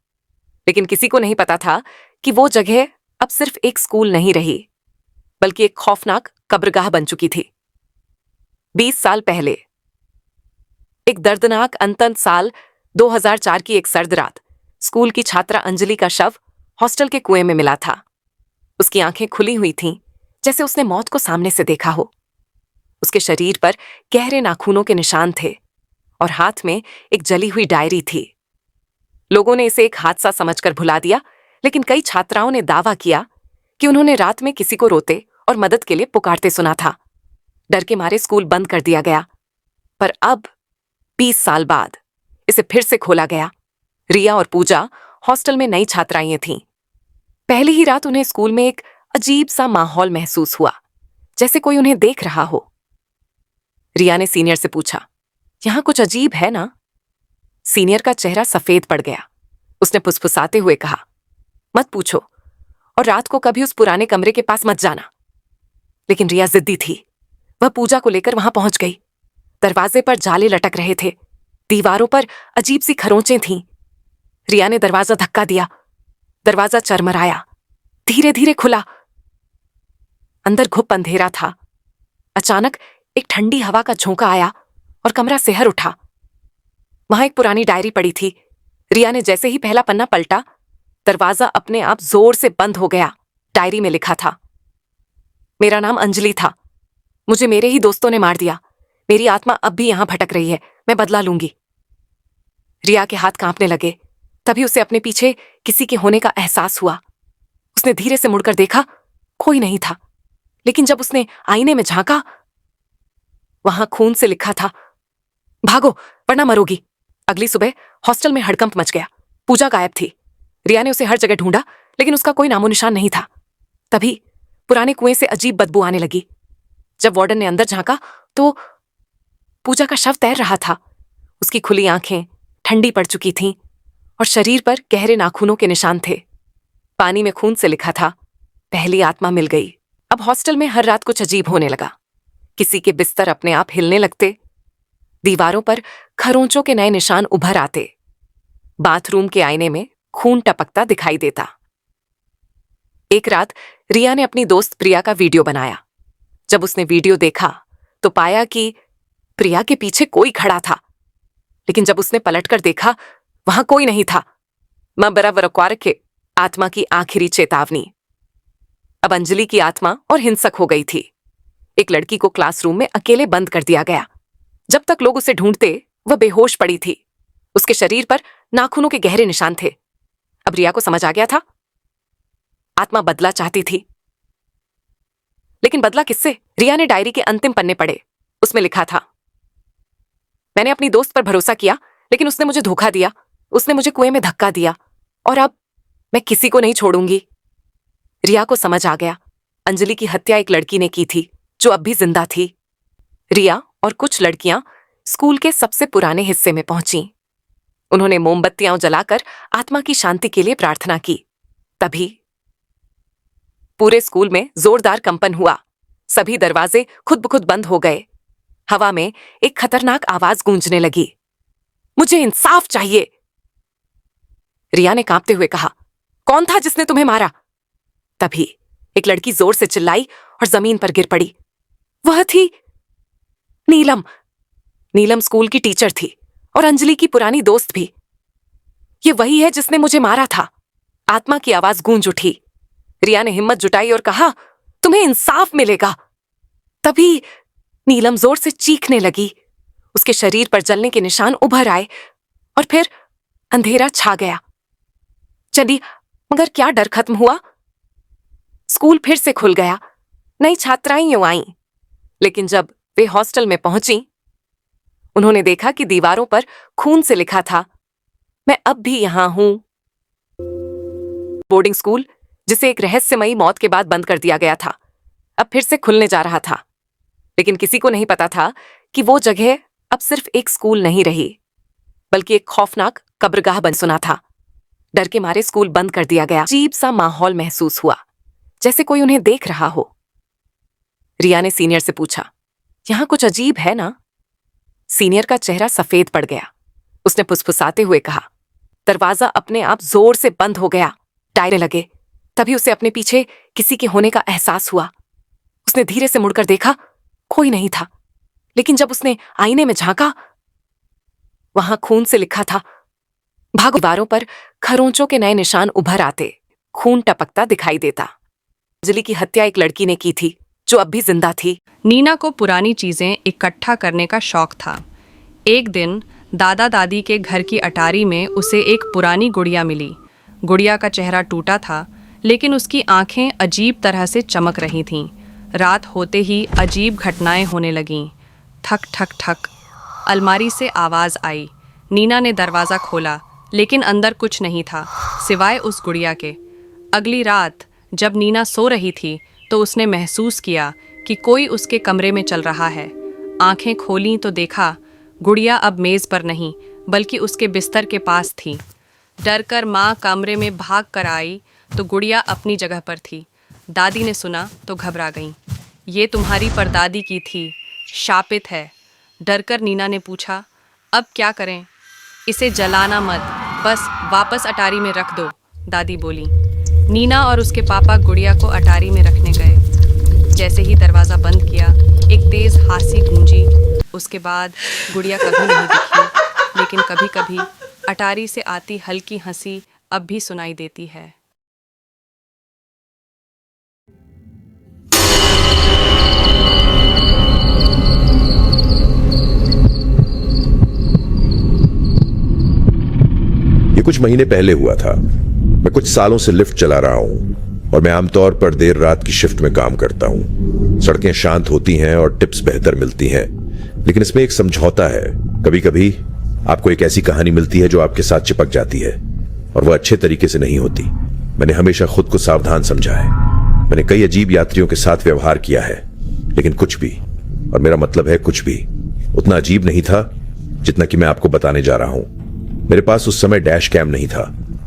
लेकिन किसी को नहीं पता था कि वो जगह अब सिर्फ एक स्कूल नहीं रही, बल्कि एक खौफनाक कब्रगाह बन चुकी थी। 20 साल पहले, एक दर्दनाक अंतन साल 2004 की एक सर्द रात, स्कूल की छात्रा अंजलि का शव हॉस्टल के कुएं में मिला था। उसकी आंखें खुली हुई थीं, जैसे उसने मौत को सामने से देखा हो। उसके शरीर पर गहरे नाखूनों के निशान थे और हाथ में एक जली हुई डायरी थी। लोगों ने इसे एक हादसा समझकर भुला दिया, लेकिन कई छात्राओं ने दावा किया कि उन्होंने रात में किसी को रोते और मदद के लिए पुकारते सुना था। डर के मारे स्कूल बंद कर दिया गया, पर अब 20 साल बाद इसे फिर से खोला गया। रिया और पूजा हॉस्टल में नई छात्राएं थीं। पहली ही रात उन्हें स्कूल में एक अजीब सा माहौल महसूस हुआ, जैसे कोई उन्हें देख रहा हो। रिया ने सीनियर से पूछा, यहां कुछ अजीब है ना? सीनियर का चेहरा सफेद पड़ गया। उसने फुसफुसाते हुए कहा, मत पूछो, और रात को कभी उस पुराने कमरे के पास मत जाना। लेकिन रिया जिद्दी थी। वह पूजा को लेकर वहां पहुंच गई। दरवाजे पर जाले लटक रहे थे, दीवारों पर अजीब सी खरोंचें थीं। रिया ने दरवाजा धक्का दिया। दरवाजा चरमराया, धीरे धीरे खुला। अंदर घुप अंधेरा था। अचानक एक ठंडी हवा का झोंका आया और कमरा सिहर उठा। वहां एक पुरानी डायरी पड़ी थी। रिया ने जैसे ही पहला पन्ना पलटा, दरवाजा अपने आप जोर से बंद हो गया। डायरी में लिखा था, मेरा नाम अंजलि था। मुझे मेरे ही दोस्तों ने मार दिया। मेरी आत्मा अब भी यहां भटक रही है। मैं बदला लूंगी। रिया के हाथ कांपने लगे। तभी उसे अपने पीछे किसी के होने का एहसास हुआ। उसने धीरे से मुड़कर देखा, कोई नहीं था। लेकिन जब उसने आईने में झांका, वहां खून से लिखा था, भागो वरना मरोगी। अगली सुबह हॉस्टल में हड़कंप मच गया। पूजा गायब थी। रिया ने उसे हर जगह ढूंढा, लेकिन उसका कोई नामो निशान नहीं था। तभी पुराने कुएं से अजीब बदबू आने लगी। जब वार्डन ने अंदर झांका तो पूजा का शव तैर रहा था। उसकी खुली आंखें ठंडी पड़ चुकी थीं और शरीर पर गहरे नाखूनों के निशान थे। पानी में खून से लिखा था, पहली आत्मा मिल गई। अब हॉस्टल में हर रात कुछ अजीब होने लगा। किसी के बिस्तर अपने आप हिलने लगते, दीवारों पर खरोंचों के नए निशान उभर आते, बाथरूम के आईने में खून टपकता दिखाई देता। एक रात रिया ने अपनी दोस्त प्रिया का वीडियो बनाया। जब उसने वीडियो देखा तो पाया कि प्रिया के पीछे कोई खड़ा था। लेकिन जब उसने पलटकर देखा, वहां कोई नहीं था। मबरवरक्वार के आत्मा की आखिरी चेतावनी। अब अंजलि की आत्मा और हिंसक हो गई थी। एक लड़की को क्लासरूम में अकेले बंद कर दिया गया। जब तक लोग उसे ढूंढते, वह बेहोश पड़ी थी। उसके शरीर पर नाखूनों के गहरे निशान थे। अब रिया को समझ आ गया था, आत्मा बदला चाहती थी। लेकिन बदला किससे? रिया ने डायरी के अंतिम पन्ने पढ़े। उसमें लिखा था, मैंने अपनी दोस्त पर भरोसा किया, लेकिन उसने मुझे धोखा दिया। उसने मुझे कुएं में धक्का दिया और अब मैं किसी को नहीं छोड़ूंगी। रिया को समझ आ गया, अंजलि की हत्या एक लड़की ने की थी जो अब भी जिंदा थी। रिया और कुछ लड़कियां स्कूल के सबसे पुराने हिस्से में पहुंची। उन्होंने मोमबत्तियां जलाकर आत्मा की शांति के लिए प्रार्थना की। तभी पूरे स्कूल में जोरदार कंपन हुआ। सभी दरवाजे खुद ब खुद बंद हो गए। हवा में एक खतरनाक आवाज गूंजने लगी, मुझे इंसाफ चाहिए। रिया ने कांपते हुए कहा, कौन था जिसने तुम्हें मारा? तभी एक लड़की जोर से चिल्लाई और जमीन पर गिर पड़ी। वह थी नीलम। नीलम स्कूल की टीचर थी और अंजलि की पुरानी दोस्त भी। ये वही है जिसने मुझे मारा था। आत्मा की आवाज गूंज उठी। रिया ने हिम्मत जुटाई और कहा, तुम्हें इंसाफ मिलेगा। तभी नीलम जोर से चीखने लगी। उसके शरीर पर जलने के निशान उभर आए और फिर अंधेरा छा गया। चली, मगर क्या डर खत्म हुआ? स्कूल फिर से खुल गया। नई छात्राएं यूं आईं। लेकिन जब वे हॉस्टल में पहुंची, उन्होंने देखा कि दीवारों पर खून से लिखा था, मैं अब भी यहां हूं। बोर्डिंग स्कूल, जिसे एक रहस्यमयी मौत के बाद बंद कर दिया गया था, अब फिर से खुलने जा रहा था। लेकिन किसी को नहीं पता था कि वो जगह अब सिर्फ एक स्कूल नहीं रही, बल्कि एक खौफनाक कब्रगाह बन सुना था। डर के मारे स्कूल बंद कर दिया गया। अजीब सा माहौल महसूस हुआ, जैसे कोई उन्हें देख रहा हो। रिया ने सीनियर से पूछा, यहां कुछ अजीब है ना? सीनियर का चेहरा सफेद पड़ गया। उसने फुसफुसाते हुए कहा, दरवाजा अपने आप जोर से बंद हो गया। डायरे लगे। तभी उसे अपने पीछे किसी के होने का एहसास हुआ। उसने धीरे से मुड़कर देखा, कोई नहीं था। लेकिन जब उसने आईने में झांका, वहां खून से लिखा था, भागो। दीवारों पर खरोंचों के नए निशान उभर आते, खून टपकता दिखाई देता। अंजलि की हत्या एक लड़की ने की थी जो अब भी जिंदा थी। नीना को पुरानी चीजें इकट्ठा करने का शौक था। एक दिन दादा दादी के घर की अटारी में उसे एक पुरानी गुड़िया मिली। गुड़िया का चेहरा टूटा था, लेकिन उसकी आंखें अजीब तरह से चमक रही थीं। रात होते ही अजीब घटनाएं होने लगीं। ठक ठक ठक, अलमारी से आवाज़ आई। नीना ने दरवाज़ा खोला, लेकिन अंदर कुछ नहीं था सिवाय उस गुड़िया के। अगली रात जब नीना सो रही थी तो उसने महसूस किया कि कोई उसके कमरे में चल रहा है। आंखें खोलीं तो देखा गुड़िया अब मेज़ पर नहीं बल्कि उसके बिस्तर के पास थी। डर कर माँ कमरे में भाग कर आई तो गुड़िया अपनी जगह पर थी। दादी ने सुना तो घबरा गईं। ये तुम्हारी परदादी की थी, शापित है। डर कर नीना ने पूछा, अब क्या करें? इसे जलाना मत, बस वापस अटारी में रख दो, दादी बोली। नीना और उसके पापा गुड़िया को अटारी में रखने गए। जैसे ही दरवाज़ा बंद किया, एक तेज़ हासी गूंजी। उसके बाद गुड़िया कभी नहीं दिखी, लेकिन कभी कभी अटारी से आती हल्की हंसी अब भी सुनाई देती है। ये कुछ महीने पहले हुआ था। मैं कुछ सालों से लिफ्ट चला रहा हूं और मैं आमतौर पर देर रात की शिफ्ट में काम करता हूं। सड़कें शांत होती हैं और टिप्स बेहतर मिलती हैं, लेकिन इसमें एक समझौता है। कभी कभी आपको एक ऐसी कहानी मिलती है जो आपके साथ चिपक जाती है और वह अच्छे तरीके से नहीं होती। मैंने हमेशा खुद को सावधान समझा है। मैंने कई अजीब यात्रियों के साथ व्यवहार किया है, लेकिन कुछ भी, और मेरा मतलब है कुछ भी, उतना अजीब नहीं था जितना कि मैं आपको बताने जा रहा हूं। मेरे पास उस समय डैश कैम नहीं था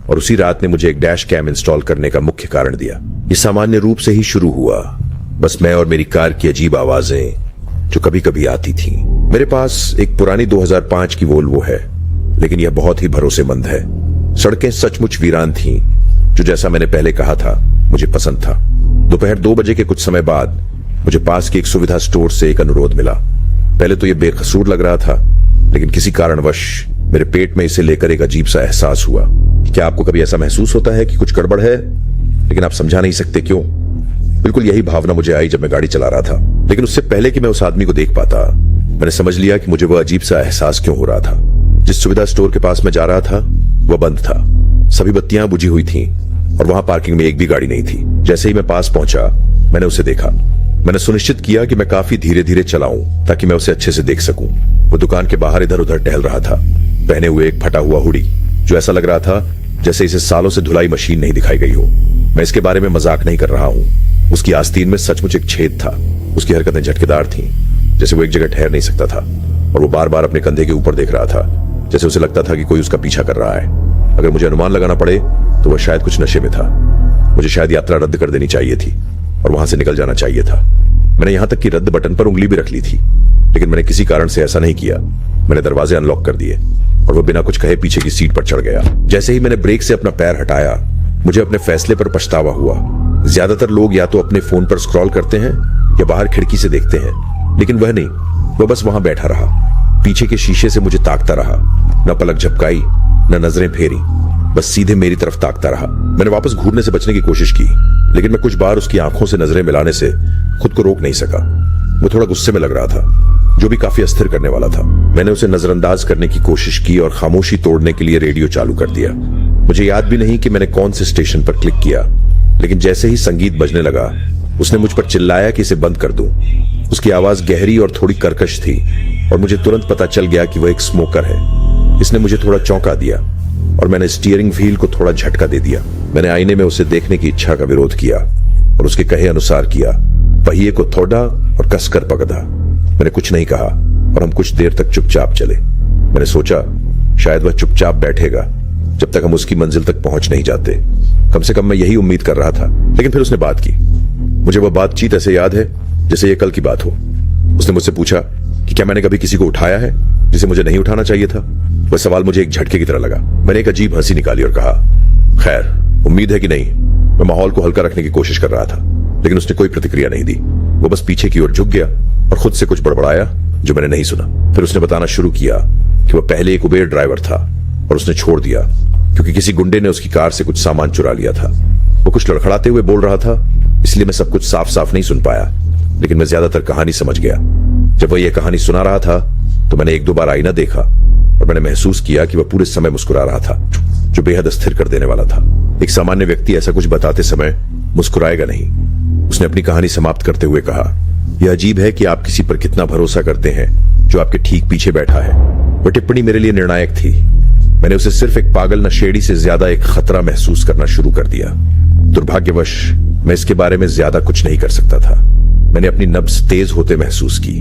और उसी रात ने मुझे एक डैश कैम इंस्टॉल करने का मुख्य कारण दिया। ये सामान्य रूप से ही शुरू हुआ, बस मैं और मेरी कार की अजीब आवाजें जो कभी कभी आती थीं। मेरे पास एक पुरानी 2005 की वोल्वो है, लेकिन यह बहुत ही भरोसेमंद है। सड़कें सचमुच वीरान थीं, जो जैसा मैंने पहले कहा था मुझे पसंद था। दोपहर 2 बजे के कुछ समय बाद मुझे पास के एक सुविधा स्टोर से एक अनुरोध मिला। पहले तो यह बेकसूर लग रहा था, लेकिन किसी कारणवश मेरे पेट में इसे लेकर एक अजीब सा एहसास हुआ। क्या आपको कभी ऐसा महसूस होता है कि कुछ गड़बड़ है, लेकिन आप समझा नहीं सकते क्यों? बिल्कुल यही भावना मुझे आई जब मैं गाड़ी चला रहा था। लेकिन उससे पहले कि मैं उस आदमी को देख पाता, मैंने समझ लिया कि मुझे वह अजीब सा एहसास क्यों हो रहा था। जिस सुविधा स्टोर के पास मैं जा रहा था वह बंद था। सभी बत्तियां बुझी हुई थीं और वहां पार्किंग में एक भी गाड़ी नहीं थी। जैसे ही मैं पास पहुंचा, मैंने उसे देखा। मैंने सुनिश्चित किया कि मैं काफी धीरे धीरे चलाऊं ताकि मैं उसे अच्छे से देख सकूं। वो दुकान के बाहर इधर उधर टहल रहा था, पहने हुए एक फटा हुआ हुडी, जो ऐसा लग रहा था जैसे इसे सालों से धुलाई मशीन नहीं दिखाई गई हो। मैं इसके बारे में मजाक नहीं कर रहा हूं। उसकी आस्तीन में सचमुच एक छेद था। उसकी हरकतें झटकेदार थीं, जैसे वो एक जगह ठहर नहीं सकता था, और वो बार बार अपने कंधे के ऊपर देख रहा था, जैसे उसे लगता था कि कोई उसका पीछा कर रहा है। अगर मुझे अनुमान लगाना पड़े तो वह शायद कुछ नशे में था। मुझे शायद यात्रा रद्द कर देनी चाहिए थी और वहां से निकल जाना चाहिए था। मैंने यहां तक कि रद्द बटन पर उंगली भी रख ली थी, लेकिन मैंने किसी कारण से ऐसा नहीं किया। मैंने दरवाजे अनलॉक कर दिए और वो बिना कुछ कहे पीछे की सीट पर चढ़ गया। जैसे ही मैंने ब्रेक से अपना पैर हटाया, मुझे अपने फैसले पर पछतावा हुआ। ज्यादातर लोग या तो अपने फोन पर स्क्रॉल करते हैं या बाहर खिड़की से देखते हैं, लेकिन वह नहीं। वह बस वहां बैठा रहा, पीछे के शीशे से मुझे ताकता रहा। न पलक झपकाई, न नजरें फेरी, बस सीधे मेरी तरफ ताकता रहा। मैंने वापस घूरने से बचने की कोशिश की, लेकिन मैं कुछ बार उसकी आंखों से नजरें मिलाने से खुद को रोक नहीं सका। वो थोड़ा गुस्से में लग रहा था, जो भी काफी अस्थिर करने वाला था। मैंने उसे नजरअंदाज करने की कोशिश की और खामोशी तोड़ने के लिए रेडियो चालू कर दिया। मुझे याद भी नहीं कि मैंने कौन से स्टेशन पर क्लिक किया, लेकिन जैसे ही संगीत बजने लगा, उसने मुझ पर चिल्लाया कि इसे बंद कर दूं। उसकी आवाज गहरी और थोड़ी कर्कश थी और मुझे तुरंत पता चल गया कि वह एक स्मोकर है। इसने मुझे थोड़ा चौंका दिया और मैंने स्टीयरिंग व्हील को थोड़ा झटका दे दिया। मैंने आईने में उसे देखने की इच्छा का विरोध किया और उसके कहे अनुसार किया। पहिए को थोड़ा और कसकर पकड़ा। मैंने कुछ नहीं कहा और हम कुछ देर तक चुपचाप चले। मैंने सोचा शायद वह चुपचाप बैठेगा जब तक हम उसकी मंजिल तक पहुंच नहीं जाते। कम से कम मैं यही उम्मीद कर रहा था। लेकिन फिर उसने बात की। मुझे वह बातचीत ऐसे याद है जैसे ये कल की बात हो। उसने मुझसे पूछा कि क्या मैंने कभी किसी को उठाया है जिसे मुझे नहीं उठाना चाहिए था। वह सवाल मुझे एक झटके की तरह लगा। मैंने एक अजीब हंसी निकाली और कहा, खैर, उम्मीद है कि नहीं। मैं माहौल को हल्का रखने की कोशिश कर रहा था, लेकिन उसने कोई प्रतिक्रिया नहीं दी। वो बस पीछे की ओर झुक गया और खुद से कुछ बड़बड़ाया जो मैंने नहीं सुना। फिर उसने बताना शुरू किया कि वह पहले एक उबेर ड्राइवर था और उसने छोड़ दिया क्योंकि किसी गुंडे ने उसकी कार से कुछ सामान चुरा लिया था। वो कुछ लड़खड़ाते हुए बोल रहा था, इसलिए मैं सब कुछ साफ साफ नहीं सुन पाया, लेकिन मैं ज्यादातर कहानी समझ गया। जब वह यह कहानी सुना रहा था तो मैंने 1-2 बार आईना देखा और मैंने महसूस किया कि वह पूरे समय मुस्कुरा रहा था, जो बेहद अस्थिर कर देने वाला था। एक सामान्य व्यक्ति ऐसा कुछ बताते समय मुस्कुराएगा नहीं। उसने अपनी कहानी समाप्त करते हुए कहा, यह अजीब है कि आप किसी पर कितना भरोसा करते हैं जो आपके ठीक पीछे बैठा है। वह टिप्पणी मेरे लिए निर्णायक थी। मैंने उसे सिर्फ एक पागल नशेड़ी से ज्यादा एक खतरा महसूस करना शुरू कर दिया। दुर्भाग्यवश मैं इसके बारे में ज्यादा कुछ नहीं कर सकता था। मैंने अपनी नब्ज तेज होते महसूस की।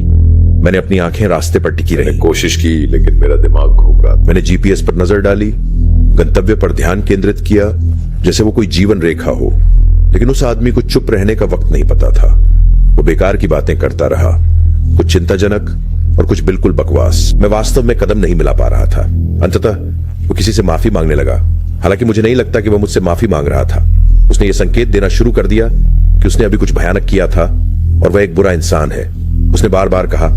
मैंने अपनी आंखें रास्ते पर टिकी रही। कोशिश की लेकिन मेरा दिमाग घूम रहा। मैंने जीपीएस पर नजर डाली, गंतव्य पर ध्यान केंद्रित किया जैसे वो कोई जीवन रेखा हो, लेकिन उस आदमी को चुप रहने का वक्त नहीं पता था। वो बेकार की बातें करता रहा, कुछ चिंताजनक और कुछ बिल्कुल बकवास। मैं वास्तव में कदम नहीं मिला पा रहा था। अंततः वो किसी से माफी मांगने लगा। हालांकि मुझे नहीं लगता कि वह मुझसे माफी मांग रहा था। उसने ये संकेत देना शुरू कर दिया कि उसने अभी कुछ भयानक किया था और वह एक बुरा इंसान है। उसने बार बार कहा,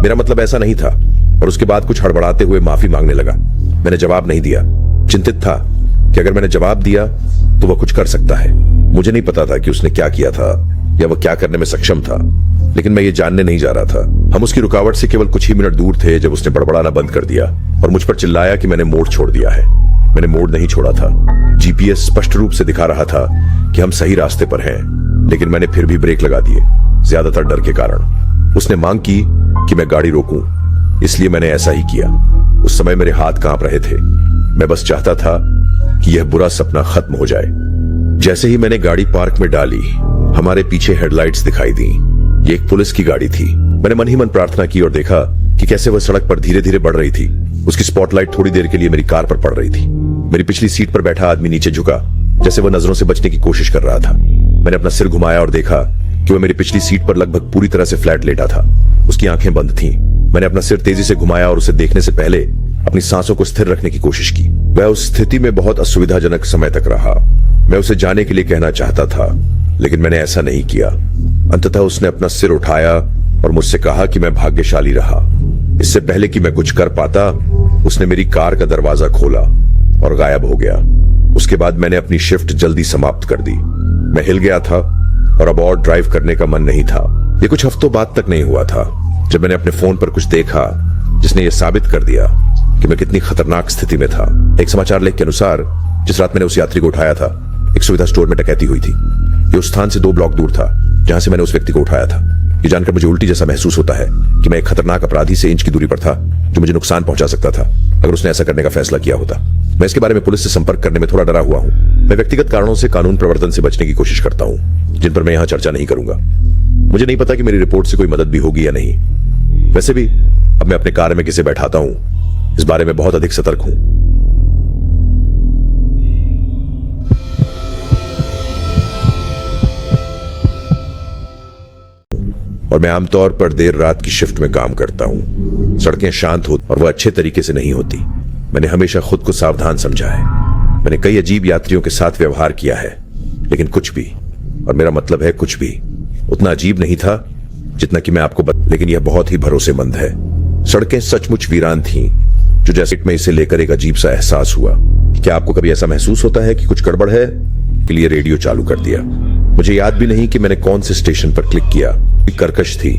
मेरा मतलब ऐसा नहीं था, और उसके बाद कुछ हड़बड़ाते हुए माफी मांगने लगा। मैंने जवाब नहीं दिया। चिंतित था कि अगर मैंने जवाब दिया तो वह कुछ कर सकता है। मुझे नहीं पता था कि उसने क्या किया था या वह क्या करने में सक्षम था, लेकिन मैं ये जानने नहीं जा रहा था। हम उसकी रुकावट से केवल कुछ ही मिनट दूर थे जब उसने बड़बड़ाना बंद कर दिया और मुझ पर चिल्लाया कि मैंने मोड़ छोड़ दिया है। मैंने मोड़ नहीं छोड़ा था। जीपीएस स्पष्ट रूप से दिखा रहा था कि हम सही रास्ते पर हैं, लेकिन मैंने फिर भी ब्रेक लगा दिए, ज्यादातर डर के कारण। उसने मांग की कि मैं गाड़ी रोकूं, इसलिए मैंने ऐसा ही किया। उस समय मेरे हाथ कांप रहे थे। मैं बस चाहता था कि यह बुरा सपना खत्म हो जाए। जैसे ही मैंने गाड़ी पार्क में डाली, हमारे पीछे हेडलाइट्स दिखाई दी। ये एक पुलिस की गाड़ी थी। मैंने मन ही मन प्रार्थना की और देखा कि कैसे वह सड़क पर धीरे धीरे बढ़ रही थी। उसकी स्पॉटलाइट थोड़ी देर के लिए मेरी कार पर पड़ रही थी। मेरी पिछली सीट पर बैठा आदमी नीचे झुका, जैसे वह नजरों से बचने की कोशिश कर रहा था। मैंने अपना सिर घुमाया और देखा कि वह मेरी पिछली सीट पर लगभग पूरी तरह से फ्लैट लेटा था। उसकी आंखें बंद थीं। मैंने अपना सिर तेजी से घुमाया और उसे देखने से पहले अपनी सांसों को स्थिर रखने की कोशिश की। वह उस स्थिति में बहुत असुविधाजनक समय तक रहा। मैं उसे जाने के लिए कहना चाहता था, लेकिन मैंने ऐसा नहीं किया। अंततः उसने अपना सिर उठाया और मुझसे कहा कि मैं भाग्यशाली रहा। इससे पहले कि मैं कुछ कर पाता, उसने मेरी कार का दरवाजा खोला और गायब हो गया। उसके बाद मैंने अपनी शिफ्ट जल्दी समाप्त कर दी। मैं हिल गया था और अब और ड्राइव करने का मन नहीं था। ये कुछ हफ्तों बाद तक नहीं हुआ था जब मैंने अपने फोन पर कुछ देखा जिसने यह साबित कर दिया कि मैं कितनी खतरनाक स्थिति में था। एक समाचार लेख के अनुसार जिस रात मैंने उस यात्री को उठाया था, एक सुविधा स्टोर में डकैती हुई थी। ये उस स्थान से 2 ब्लॉक दूर था जहां से मैंने उस व्यक्ति को उठाया था। ये जानकर मुझे उल्टी जैसा महसूस होता है कि मैं एक खतरनाक अपराधी से इंच की दूरी पर था जो मुझे नुकसान पहुंचा सकता था अगर उसने ऐसा करने का फैसला किया होता। मैं इसके बारे में पुलिस से संपर्क करने में थोड़ा डरा हुआ हूं। मैं व्यक्तिगत कारणों से कानून प्रवर्तन से बचने की कोशिश करता हूं, जिन पर मैं यहां चर्चा नहीं करूंगा। मुझे नहीं पता कि मेरी रिपोर्ट से कोई मदद भी होगी या नहीं। वैसे भी अब मैं अपने कार में किसे बैठाता हूं, इस बारे में बहुत अधिक सतर्क हूं। और मैं आमतौर पर देर रात की शिफ्ट में काम करता हूं। सड़कें शांत होती और वह अच्छे तरीके से नहीं होती। मैंने हमेशा खुद को सावधान समझा है। मैंने कई अजीब यात्रियों के साथ व्यवहार किया है, लेकिन कुछ भी, और मेरा मतलब है कुछ भी, उतना अजीब नहीं था जितना कि मैं आपको लेकिन यह बहुत ही भरोसेमंद है। सड़कें सचमुच वीरान थीं, जो जैसे में इसे लेकर एक अजीब सा एहसास हुआ। क्या आपको कभी ऐसा महसूस होता है कि कुछ गड़बड़ है? के लिए रेडियो चालू कर दिया। मुझे याद भी नहीं कि मैंने कौन से स्टेशन पर क्लिक किया। एक कर्कश थी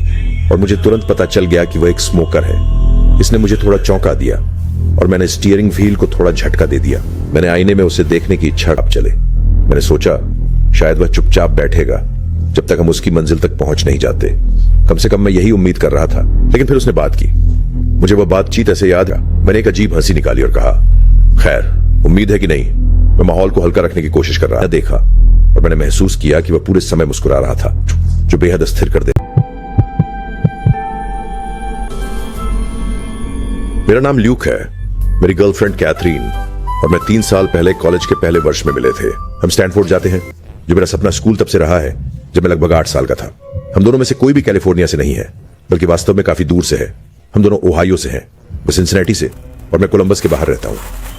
और मुझे तुरंत पता चल गया कि वह एक स्मोकर है। इसने मुझे थोड़ा चौंका दिया और मैंने स्टीयरिंग व्हील को थोड़ा झटका दे दिया। मैंने आईने में उसे देखने की इच्छा अब चले। मैंने सोचा शायद वह चुपचाप बैठेगा जब तक हम उसकी मंजिल तक पहुंच नहीं जाते। कम से कम मैं यही उम्मीद कर रहा था, लेकिन फिर उसने बात की। मुझे वह बातचीत ऐसे याद आ। मैंने एक अजीब हंसी निकाली और कहा, खैर, उम्मीद है कि नहीं। मैं माहौल को हल्का रखने की कोशिश कर रहा था। देखा और मैंने महसूस किया कि वह पूरे समय मुस्कुरा रहा था, जो बेहद अस्थिर कर दे। मेरा नाम ल्यूक है। मेरी गर्लफ्रेंड कैथरीन और मैं 3 साल पहले कॉलेज के पहले वर्ष में मिले थे। हम स्टैनफोर्ड जाते हैं, जो मेरा सपना स्कूल तब से रहा है जब मैं लगभग 8 साल का था। हम दोनों में से कोई भी कैलिफोर्निया से नहीं है, बल्कि वास्तव में काफी दूर से है। हम दोनों ओहायो से हैं, वो सिंसिनेटी से, और मैं कोलंबस के बाहर रहता हूं।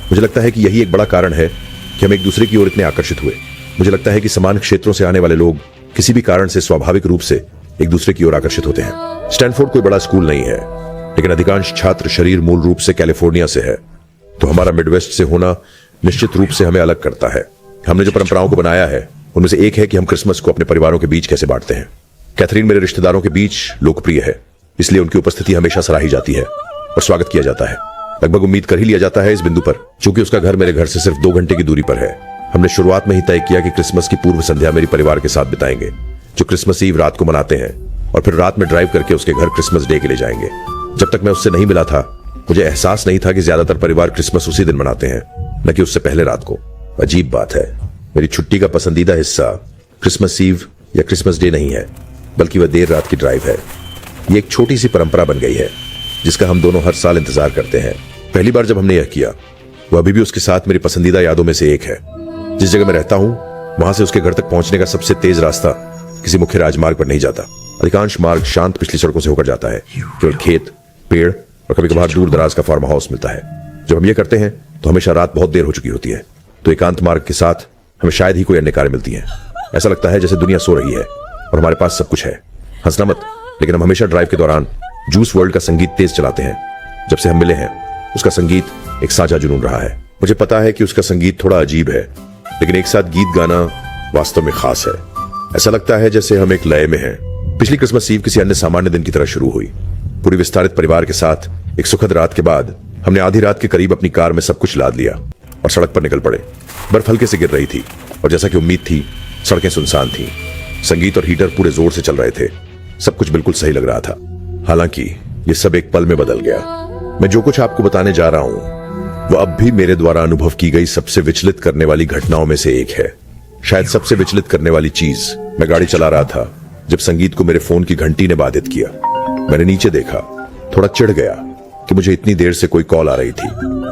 मुझे लगता है कि यही एक बड़ा कारण है कि हम एक दूसरे की ओर इतने आकर्षित हुए। मुझे लगता है कि समान क्षेत्रों से आने वाले लोग किसी भी कारण से स्वाभाविक रूप से एक दूसरे की ओर आकर्षित होते हैं। स्टैनफोर्ड कोई बड़ा स्कूल नहीं है, लेकिन अधिकांश छात्र शरीर मूल रूप से कैलिफोर्निया से है, तो हमारा मिडवेस्ट से होना निश्चित रूप से हमें अलग करता है। हमने जो परंपराओं को बनाया है उनमें से एक है कि हम क्रिसमस को अपने परिवारों के बीच कैसे बांटते हैं। कैथरीन मेरे रिश्तेदारों के बीच लोकप्रिय है, इसलिए उनकी उपस्थिति हमेशा सराही जाती है और स्वागत किया जाता है। लगभग उम्मीद कर ही लिया जाता है इस बिंदु पर, चूंकि उसका घर मेरे घर से सिर्फ 2 घंटे की दूरी पर है। हमने शुरुआत में ही तय किया कि क्रिसमस की पूर्व संध्या मेरी परिवार के साथ बिताएंगे, जो क्रिसमस ईव रात को मनाते हैं और फिर रात में ड्राइव करके उसके घर क्रिसमस डे के लिए जाएंगे। जब तक मैं उससे नहीं मिला था, मुझे एहसास नहीं था कि ज्यादातर परिवार क्रिसमस उसी दिन मनाते हैं, न कि उससे पहले रात को। अजीब बात है, मेरी छुट्टी का पसंदीदा हिस्सा क्रिसमस ईव या क्रिसमस डे नहीं है, बल्कि वह देर रात की ड्राइव है। ये एक छोटी सी परंपरा बन गई है जिसका हम दोनों हर साल इंतजार करते हैं। पहली बार जब हमने यह किया, वह अभी भी उसके साथ मेरी पसंदीदा यादों में से एक है। जिस जगह मैं रहता हूं, वहां से उसके घर तक पहुंचने का सबसे तेज रास्ता किसी मुख्य राजमार्ग पर नहीं जाता। अधिकांश मार्ग शांत पिछली सड़कों से होकर जाता है। केवल खेत, पेड़ और कभी कभार दूर दराज का फार्म हाउस मिलता है। जब हम ये करते हैं तो हमेशा रात बहुत देर हो चुकी होती है, तो एकांत मार्ग के साथ हमें शायद ही कोई अन्य कार्य मिलती है। ऐसा लगता है जैसे दुनिया सो रही है और हमारे पास सब कुछ है। हंसना मत, लेकिन हम हमेशा ड्राइव के दौरान जूस वर्ल्ड का संगीत तेज चलाते हैं। जब से हम मिले हैं, उसका संगीत एक साझा जुनून रहा है। मुझे पता है कि उसका संगीत थोड़ा अजीब है, लेकिन एक साथ गीत गाना वास्तव में खास है। ऐसा लगता है जैसे हम एक लय में हैं। पिछली क्रिसमस ईव किसी अन्य सामान्य दिन की तरह शुरू हुई। पूरी विस्तारित परिवार के साथ एक सुखद रात के बाद हमने आधी रात के करीब अपनी कार में सब कुछ लाद लिया और सड़क पर निकल पड़े। बर्फ हल्के से गिर रही थी और जैसा कि उम्मीद थी, सड़कें सुनसान थीं। संगीत और हीटर पूरे जोर से चल रहे थे। सब कुछ बिल्कुल सही लग रहा था। हालांकि ये सब एक पल में बदल गया। मैं जो कुछ आपको बताने जा रहा हूं, वह अब भी मेरे द्वारा अनुभव की गई सबसे विचलित करने वाली घटनाओं में से एक है। शायद सबसे विचलित करने वाली चीज, मैं गाड़ी चला रहा था जब संगीत को मेरे फोन की घंटी ने बाधित किया। मैंने नीचे देखा, थोड़ा चिढ़ गया कि मुझे इतनी देर से कोई कॉल आ रही थी।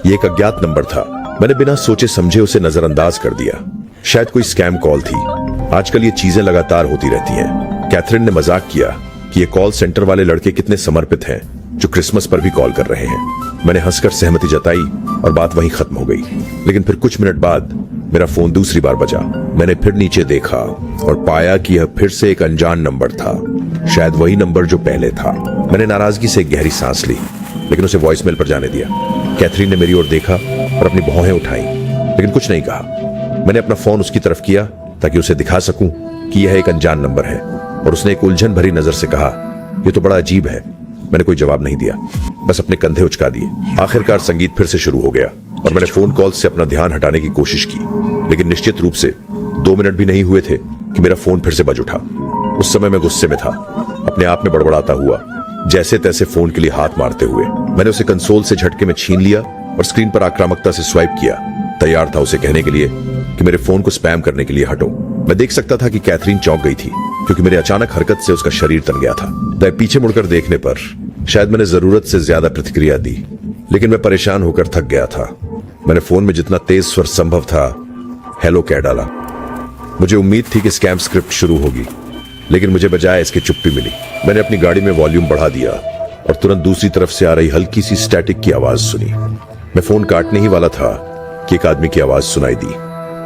ये एक अज्ञात नंबर था। मैंने बिना सोचे समझे उसे नजरअंदाज कर दिया। शायद कोई स्कैम कॉल थी। आजकल ये चीजें लगातार होती रहती हैं। कैथरीन ने मजाक किया कि ये कॉल सेंटर वाले लड़के कितने समर्पित हैं जो क्रिसमस पर भी कॉल कर रहे हैं। मैंने हंसकर सहमति जताई और बात वहीं खत्म हो गई। लेकिन फिर कुछ मिनट बाद मेरा फोन दूसरी बार बजा। मैंने फिर नीचे देखा और पाया कि यह फिर से एक अनजान नंबर था, शायद वही नंबर जो पहले था। मैंने नाराजगी से एक गहरी सांस ली, लेकिन उसे वॉइसमेल पर जाने दिया। कैथरीन ने मेरी ओर देखा और अपनी भौहें उठाई, लेकिन कुछ नहीं कहा। मैंने अपना फोन उसकी तरफ किया ताकि उसे दिखा सकूं कि यह एक अनजान नंबर है, और उसने एक उलझन भरी नजर से कहा, यह तो बड़ा अजीब है। मैंने कोई जवाब नहीं दिया, बस अपने कंधे उचका दिए। आखिरकार संगीत फिर से शुरू हो गया और मैंने फोन कॉल से अपना ध्यान हटाने की कोशिश की, लेकिन निश्चित रूप से 2 मिनट भी नहीं हुए थे कि मेरा फोन फिर से बज उठा। उस समय मैं गुस्से में था, अपने आप में बड़बड़ाता हुआ, जैसे तैसे फोन के लिए हाथ मारते हुए। मैंने उसे कंसोल से झटके में छीन लिया और स्क्रीन पर आक्रामकता से स्वाइप किया। तैयार था उसे कहने के लिए कि मेरे फोन को स्पैम करने के लिए हटो। मैं देख सकता था कि कैथरीन चौंक गई थी, क्योंकि मेरी अचानक हरकत से उसका शरीर तन गया था। पीछे मुड़कर देखने पर शायद मैंने जरूरत से ज्यादा प्रतिक्रिया दी, लेकिन मैं परेशान होकर थक गया था। मैंने फोन में जितना तेज स्वर संभव था हेलो कह डाला। मुझे उम्मीद थी कि स्कैम स्क्रिप्ट शुरू होगी, लेकिन मुझे बजाय इसके चुप्पी मिली। मैंने अपनी गाड़ी में वॉल्यूम बढ़ा दिया और तुरंत दूसरी तरफ से आ रही हल्की सी स्टैटिक की आवाज सुनी। मैं फोन काटने ही वाला था कि एक आदमी की आवाज सुनाई दी।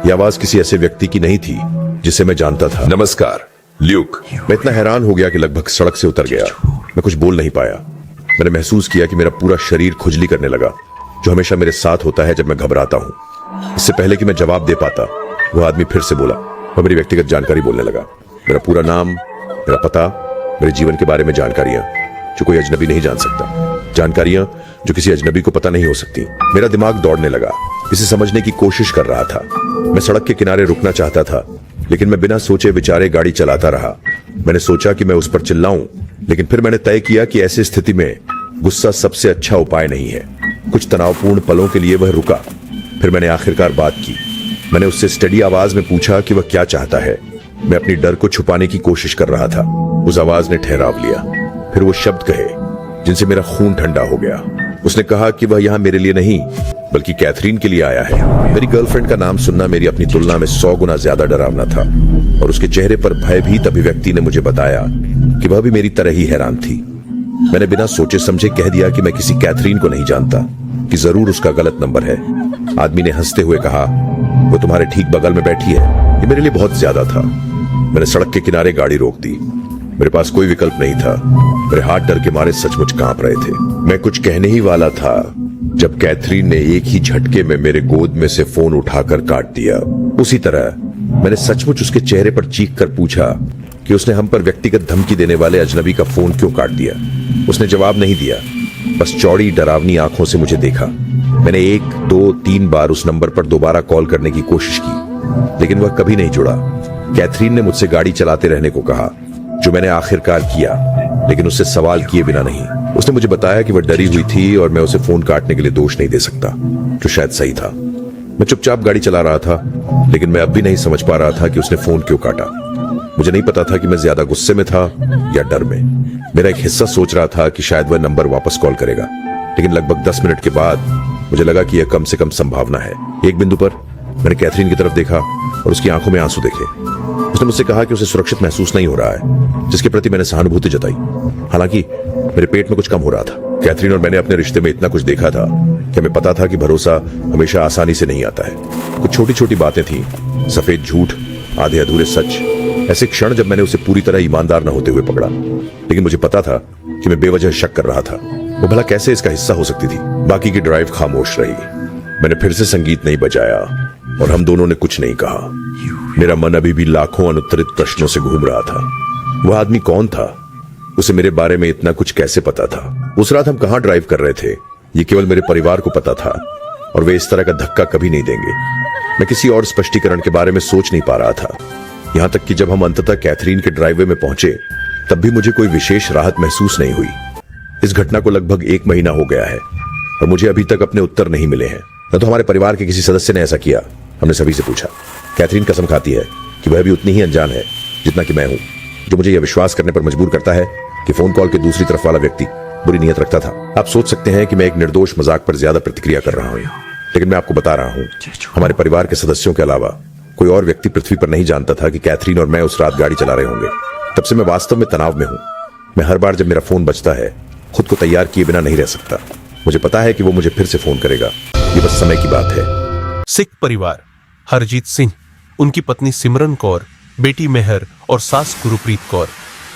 यह आवाज किसी ऐसे व्यक्ति की नहीं थी जिसे मैं जानता था। नमस्कार ल्यूक। मैं इतना हैरान हो गया कि लगभग सड़क से उतर गया। मैं कुछ बोल नहीं पाया। मैंने महसूस किया कि मेरा पूरा शरीर खुजली करने लगा, जो हमेशा मेरे साथ होता है जब मैं घबराता हूं। इससे पहले कि मैं जवाब दे पाता, वह आदमी फिर से बोला। वह मेरी व्यक्तिगत जानकारी बोलने लगा। मेरा पूरा नाम, मेरा पता, मेरे जीवन के बारे में जानकारियां जो कोई अजनबी नहीं जान सकता, जानकारियां जो किसी अजनबी को पता नहीं हो सकती। मेरा दिमाग दौड़ने लगा, इसे समझने की कोशिश कर रहा था। मैं सड़क के किनारे रुकना चाहता था, लेकिन मैं बिना सोचे विचारे गाड़ी चलाता रहा। मैंने सोचा कि मैं उस पर चिल्लाऊं, लेकिन फिर मैंने तय किया कि ऐसी स्थिति में गुस्सा सबसे अच्छा उपाय नहीं है। कुछ तनावपूर्ण पलों के लिए वह रुका। फिर मैंने आखिरकार बात की। मैंने उससे स्टडी आवाज में पूछा कि वह क्या चाहता है। मैं अपनी डर को छुपाने की कोशिश कर रहा था। उस आवाज ने ठहराव लिया। फिर वो शब्द कहे जिनसे मेरा खून ठंडा हो गया। उसने कहा कि वह यहाँ मेरे लिए नहीं, बल्कि कैथरीन के लिए आया है। मेरी गर्लफ्रेंड का नाम सुनना मेरी अपनी तुलना में 100 गुना ज्यादा डरावना था, और उसके चेहरे पर भयभीत अभिव्यक्ति ने मुझे बताया कि वह भी मेरी तरह ही हैरान थी। मैंने बिना सोचे समझे कह दिया कि मैं किसी कैथरीन को नहीं जानता, कि जरूर उसका गलत नंबर है। आदमी ने हंसते हुए कहा, वो तुम्हारे ठीक बगल में बैठी है। ये मेरे लिए बहुत ज्यादा था। मैंने सड़क के किनारे गाड़ी रोक दी। मेरे पास कोई विकल्प नहीं था। मेरे हाथ डर के मारे सचमुच कांप रहे थे। मैं कुछ कहने ही वाला था जब कैथरीन ने एक ही झटके में मेरे गोद में से फोन उठाकर काट दिया। उसी तरह मैंने सचमुच उसके चेहरे पर चीख कर पूछा कि उसने हम पर व्यक्तिगत धमकी देने वाले अजनबी का फोन क्यों काट दिया। उसने जवाब नहीं दिया, बस चौड़ी डरावनी आंखों से मुझे देखा। मैंने 1, 2, 3 बार उस नंबर पर दोबारा कॉल करने की कोशिश की, लेकिन वह कभी नहीं जुड़ा। कैथरीन ने मुझसे गाड़ी चलाते रहने को कहा, जो मैंने आखिरकार किया, लेकिन उससे सवाल किए बिना नहीं। उसने मुझे बताया कि वह डरी हुई थी और मैं उसे फोन काटने के लिए दोष नहीं दे सकता, जो शायद सही था। मैं चुपचाप गाड़ी चला रहा था, लेकिन मैं अब भी नहीं समझ पा रहा था कि उसने फोन क्यों काटा। मुझे नहीं पता था कि मैं ज्यादा गुस्से में था या डर में। मेरा एक हिस्सा सोच रहा था कि शायद वह नंबर वापस कॉल करेगा, लेकिन लगभग 10 मिनट के बाद मुझे लगा कि यह कम से कम संभावना है। एक बिंदु पर मैंने कैथरीन की तरफ देखा और उसकी आंखों में आंसू देखे। उसने मुझसे कहा कि उसे सुरक्षित महसूस नहीं हो रहा है, जिसके प्रति मैंने सहानुभूति जताई। हालांकि मेरे पेट में कुछ कम हो रहा था। कैथरीन और मैंने अपने रिश्ते में इतना कुछ देखा था कि हमें पता था कि भरोसा हमेशा आसानी से नहीं आता है। कुछ छोटी छोटी बातें थीं, सफेद झूठ, आधे अधूरे सच, ऐसे क्षण जब मैंने उसे पूरी तरह ईमानदार न होते हुए पकड़ा। लेकिन मुझे पता था कि मैं बेवजह शक कर रहा था। वो भला कैसे इसका हिस्सा हो सकती थी। बाकी की ड्राइव खामोश रही। मैंने फिर से संगीत नहीं बजाया और हम दोनों ने कुछ नहीं कहा। मेरा मन अभी भी लाखों अनुत्तरित प्रश्नों से घूम रहा था। वह आदमी कौन था? उसे मेरे बारे में इतना कुछ कैसे पता था? उस रात हम कहां ड्राइव कर रहे थे, ये केवल मेरे परिवार को पता था, और वे इस तरह का धक्का कभी नहीं देंगे। मैं किसी और स्पष्टीकरण के बारे में सोच नहीं पा रहा था। यहां तक कि जब हम अंततः कैथरीन के ड्राइववे में पहुंचे, तब भी मुझे कोई विशेष राहत महसूस नहीं हुई। इस घटना को लगभग 1 महीना हो गया है और मुझे अभी तक अपने उत्तर नहीं मिले हैं। न तो हमारे परिवार के किसी सदस्य ने ऐसा किया। हमने सभी से पूछा। कैथरीन कसम खाती है कि वह भी उतनी ही अनजान है जितना कि मैं हूं, जो मुझे यह विश्वास करने पर मजबूर करता है कि फोन कॉल के दूसरी तरफ वाला व्यक्ति बुरी नीयत रखता था। आप सोच सकते हैं कि मैं एक निर्दोष मजाक पर ज्यादा प्रतिक्रिया कर रहा हूं, लेकिन मैं आपको बता रहा हूं, हमारे परिवार के सदस्यों के अलावा कोई और व्यक्ति पृथ्वी पर नहीं जानता था कि कैथरीन और मैं उस रात गाड़ी चला रहे होंगे। तब से मैं वास्तव में तनाव में हूं। मैं हर बार जब मेरा फोन बजता है, खुद को तैयार किए बिना नहीं रह सकता। मुझे पता है कि वो मुझे फिर से फोन करेगा, ये बस समय की बात है। सिख परिवार हरजीत सिंह, उनकी पत्नी सिमरन कौर, बेटी मेहर और सास गुरप्रीत कौर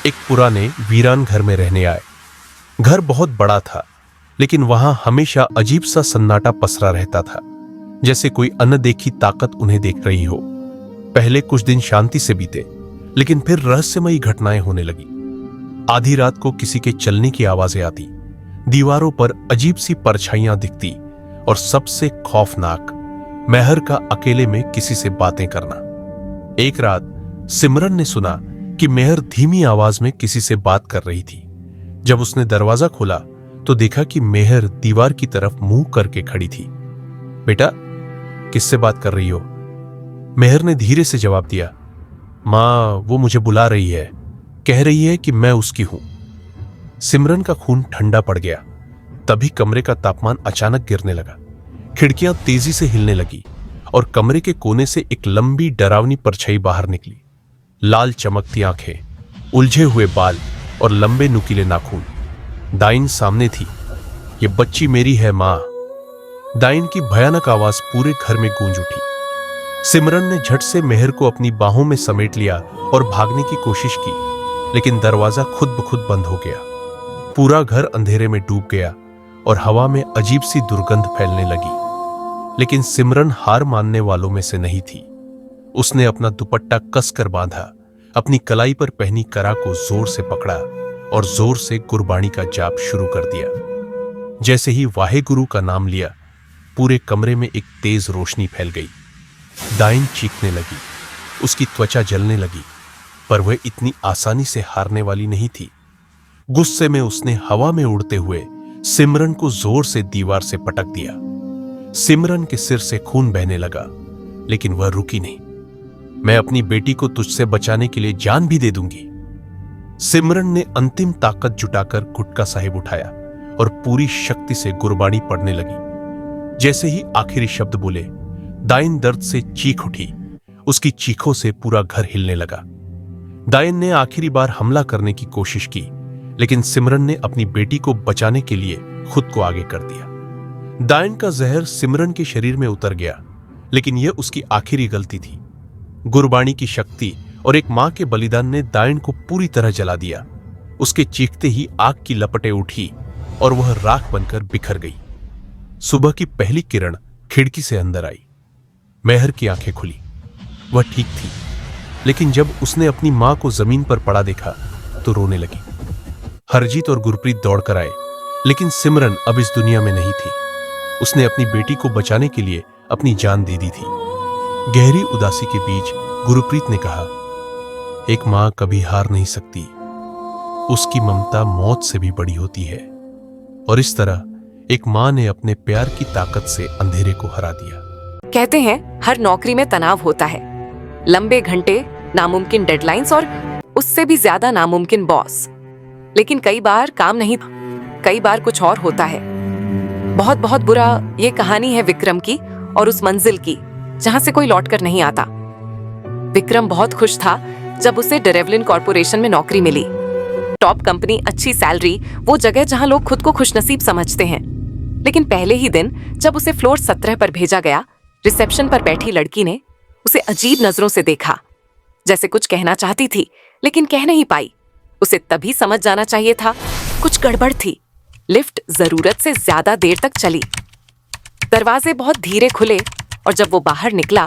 एक पुराने वीरान घर में रहने आए। घर बहुत बड़ा था, लेकिन वहां हमेशा अजीब सा सन्नाटा पसरा रहता था, जैसे कोई अनदेखी ताकत उन्हें देख रही हो। पहले कुछ दिन शांति से बीते, लेकिन फिर रहस्यमयी घटनाएं होने लगी। आधी रात को किसी के चलने की आवाजें आती, दीवारों पर अजीब सी परछाइयां दिखती, और सबसे खौफनाक, मेहर का अकेले में किसी से बातें करना। एक रात सिमरन ने सुना कि मेहर धीमी आवाज में किसी से बात कर रही थी। जब उसने दरवाजा खोला तो देखा कि मेहर दीवार की तरफ मुंह करके खड़ी थी। बेटा, किससे बात कर रही हो? मेहर ने धीरे से जवाब दिया, मां, वो मुझे बुला रही है, कह रही है कि मैं उसकी हूं। सिमरन का खून ठंडा पड़ गया। तभी कमरे का तापमान अचानक गिरने लगा। खिड़कियां तेजी से हिलने लगी और कमरे के कोने से एक लंबी डरावनी परछाई बाहर निकली। लाल चमकती आंखें, उलझे हुए बाल और लंबे नुकीले नाखून। दाइन सामने थी। ये बच्ची मेरी है मां। दाइन की भयानक आवाज पूरे घर में गूंज उठी। सिमरन ने झट से मेहर को अपनी बाहों में समेट लिया और भागने की कोशिश की, लेकिन दरवाजा खुद ब खुद बंद हो गया। पूरा घर अंधेरे में डूब गया और हवा में अजीब सी दुर्गंध फैलने लगी। लेकिन सिमरन हार मानने वालों में से नहीं थी। उसने अपना दुपट्टा कसकर बांधा, अपनी कलाई पर पहनी करा को जोर से पकड़ा और जोर से गुरबाणी का जाप शुरू कर दिया। जैसे ही वाहेगुरु का नाम लिया, पूरे कमरे में एक तेज रोशनी फैल गई। दाइन चीखने लगी, उसकी त्वचा जलने लगी, पर वह इतनी आसानी से हारने वाली नहीं थी। गुस्से में उसने हवा में उड़ते हुए सिमरन को जोर से दीवार से पटक दिया। सिमरन के सिर से खून बहने लगा, लेकिन वह रुकी नहीं। मैं अपनी बेटी को तुझसे बचाने के लिए जान भी दे दूंगी। सिमरन ने अंतिम ताकत जुटाकर गुटका साहिब उठाया और पूरी शक्ति से गुरबाणी पढ़ने लगी। जैसे ही आखिरी शब्द बोले, दाइन दर्द से चीख उठी। उसकी चीखों से पूरा घर हिलने लगा। दाइन ने आखिरी बार हमला करने की कोशिश की, लेकिन सिमरन ने अपनी बेटी को बचाने के लिए खुद को आगे कर दिया। दाइन का जहर सिमरन के शरीर में उतर गया, लेकिन यह उसकी आखिरी गलती थी। गुरबाणी की शक्ति और एक मां के बलिदान ने दाइन को पूरी तरह जला दिया। उसके चीखते ही आग की लपटें उठी और वह राख बनकर बिखर गई। सुबह की पहली किरण खिड़की से अंदर आई। मेहर की आंखें खुली। वह ठीक थी, लेकिन जब उसने अपनी मां को जमीन पर पड़ा देखा तो रोने लगी। हरजीत और गुरप्रीत दौड़कर आए, लेकिन सिमरन अब इस दुनिया में नहीं थी। उसने अपनी बेटी को बचाने के लिए अपनी जान दे दी थी। गहरी उदासी के बीच गुरप्रीत ने कहा, एक मां कभी हार नहीं सकती, उसकी ममता मौत से भी बड़ी होती है। और इस तरह एक मां ने अपने प्यार की ताकत से अंधेरे को हरा दिया। कहते हैं हर नौकरी में तनाव होता है, लंबे घंटे, नामुमकिन डेडलाइंस और उससे भी ज्यादा नामुमकिन बॉस। लेकिन कई बार काम नहीं, कई बार कुछ और होता है। बहुत बहुत बुरा ये कहानी है विक्रम की और उस मंजिल की जहां से कोई लौटकर नहीं आता। विक्रम बहुत खुश था जब उसे डेरेवलिन कॉर्पोरेशन में नौकरी मिली। टॉप कंपनी, अच्छी सैलरी, वो जगह जहां लोग खुद को खुशनसीब समझते हैं। लेकिन पहले ही दिन जब उसे फ्लोर 17 पर भेजा गया, रिसेप्शन पर बैठी लड़की ने उसे अजीब नजरों से देखा, जैसे कुछ कहना चाहती थी लेकिन कह नहीं पाई। उसे तभी समझ जाना चाहिए था कुछ गड़बड़ थी। लिफ्ट जरूरत से ज्यादा देर तक चली। दरवाजे बहुत धीरे खुले और जब वो बाहर निकला,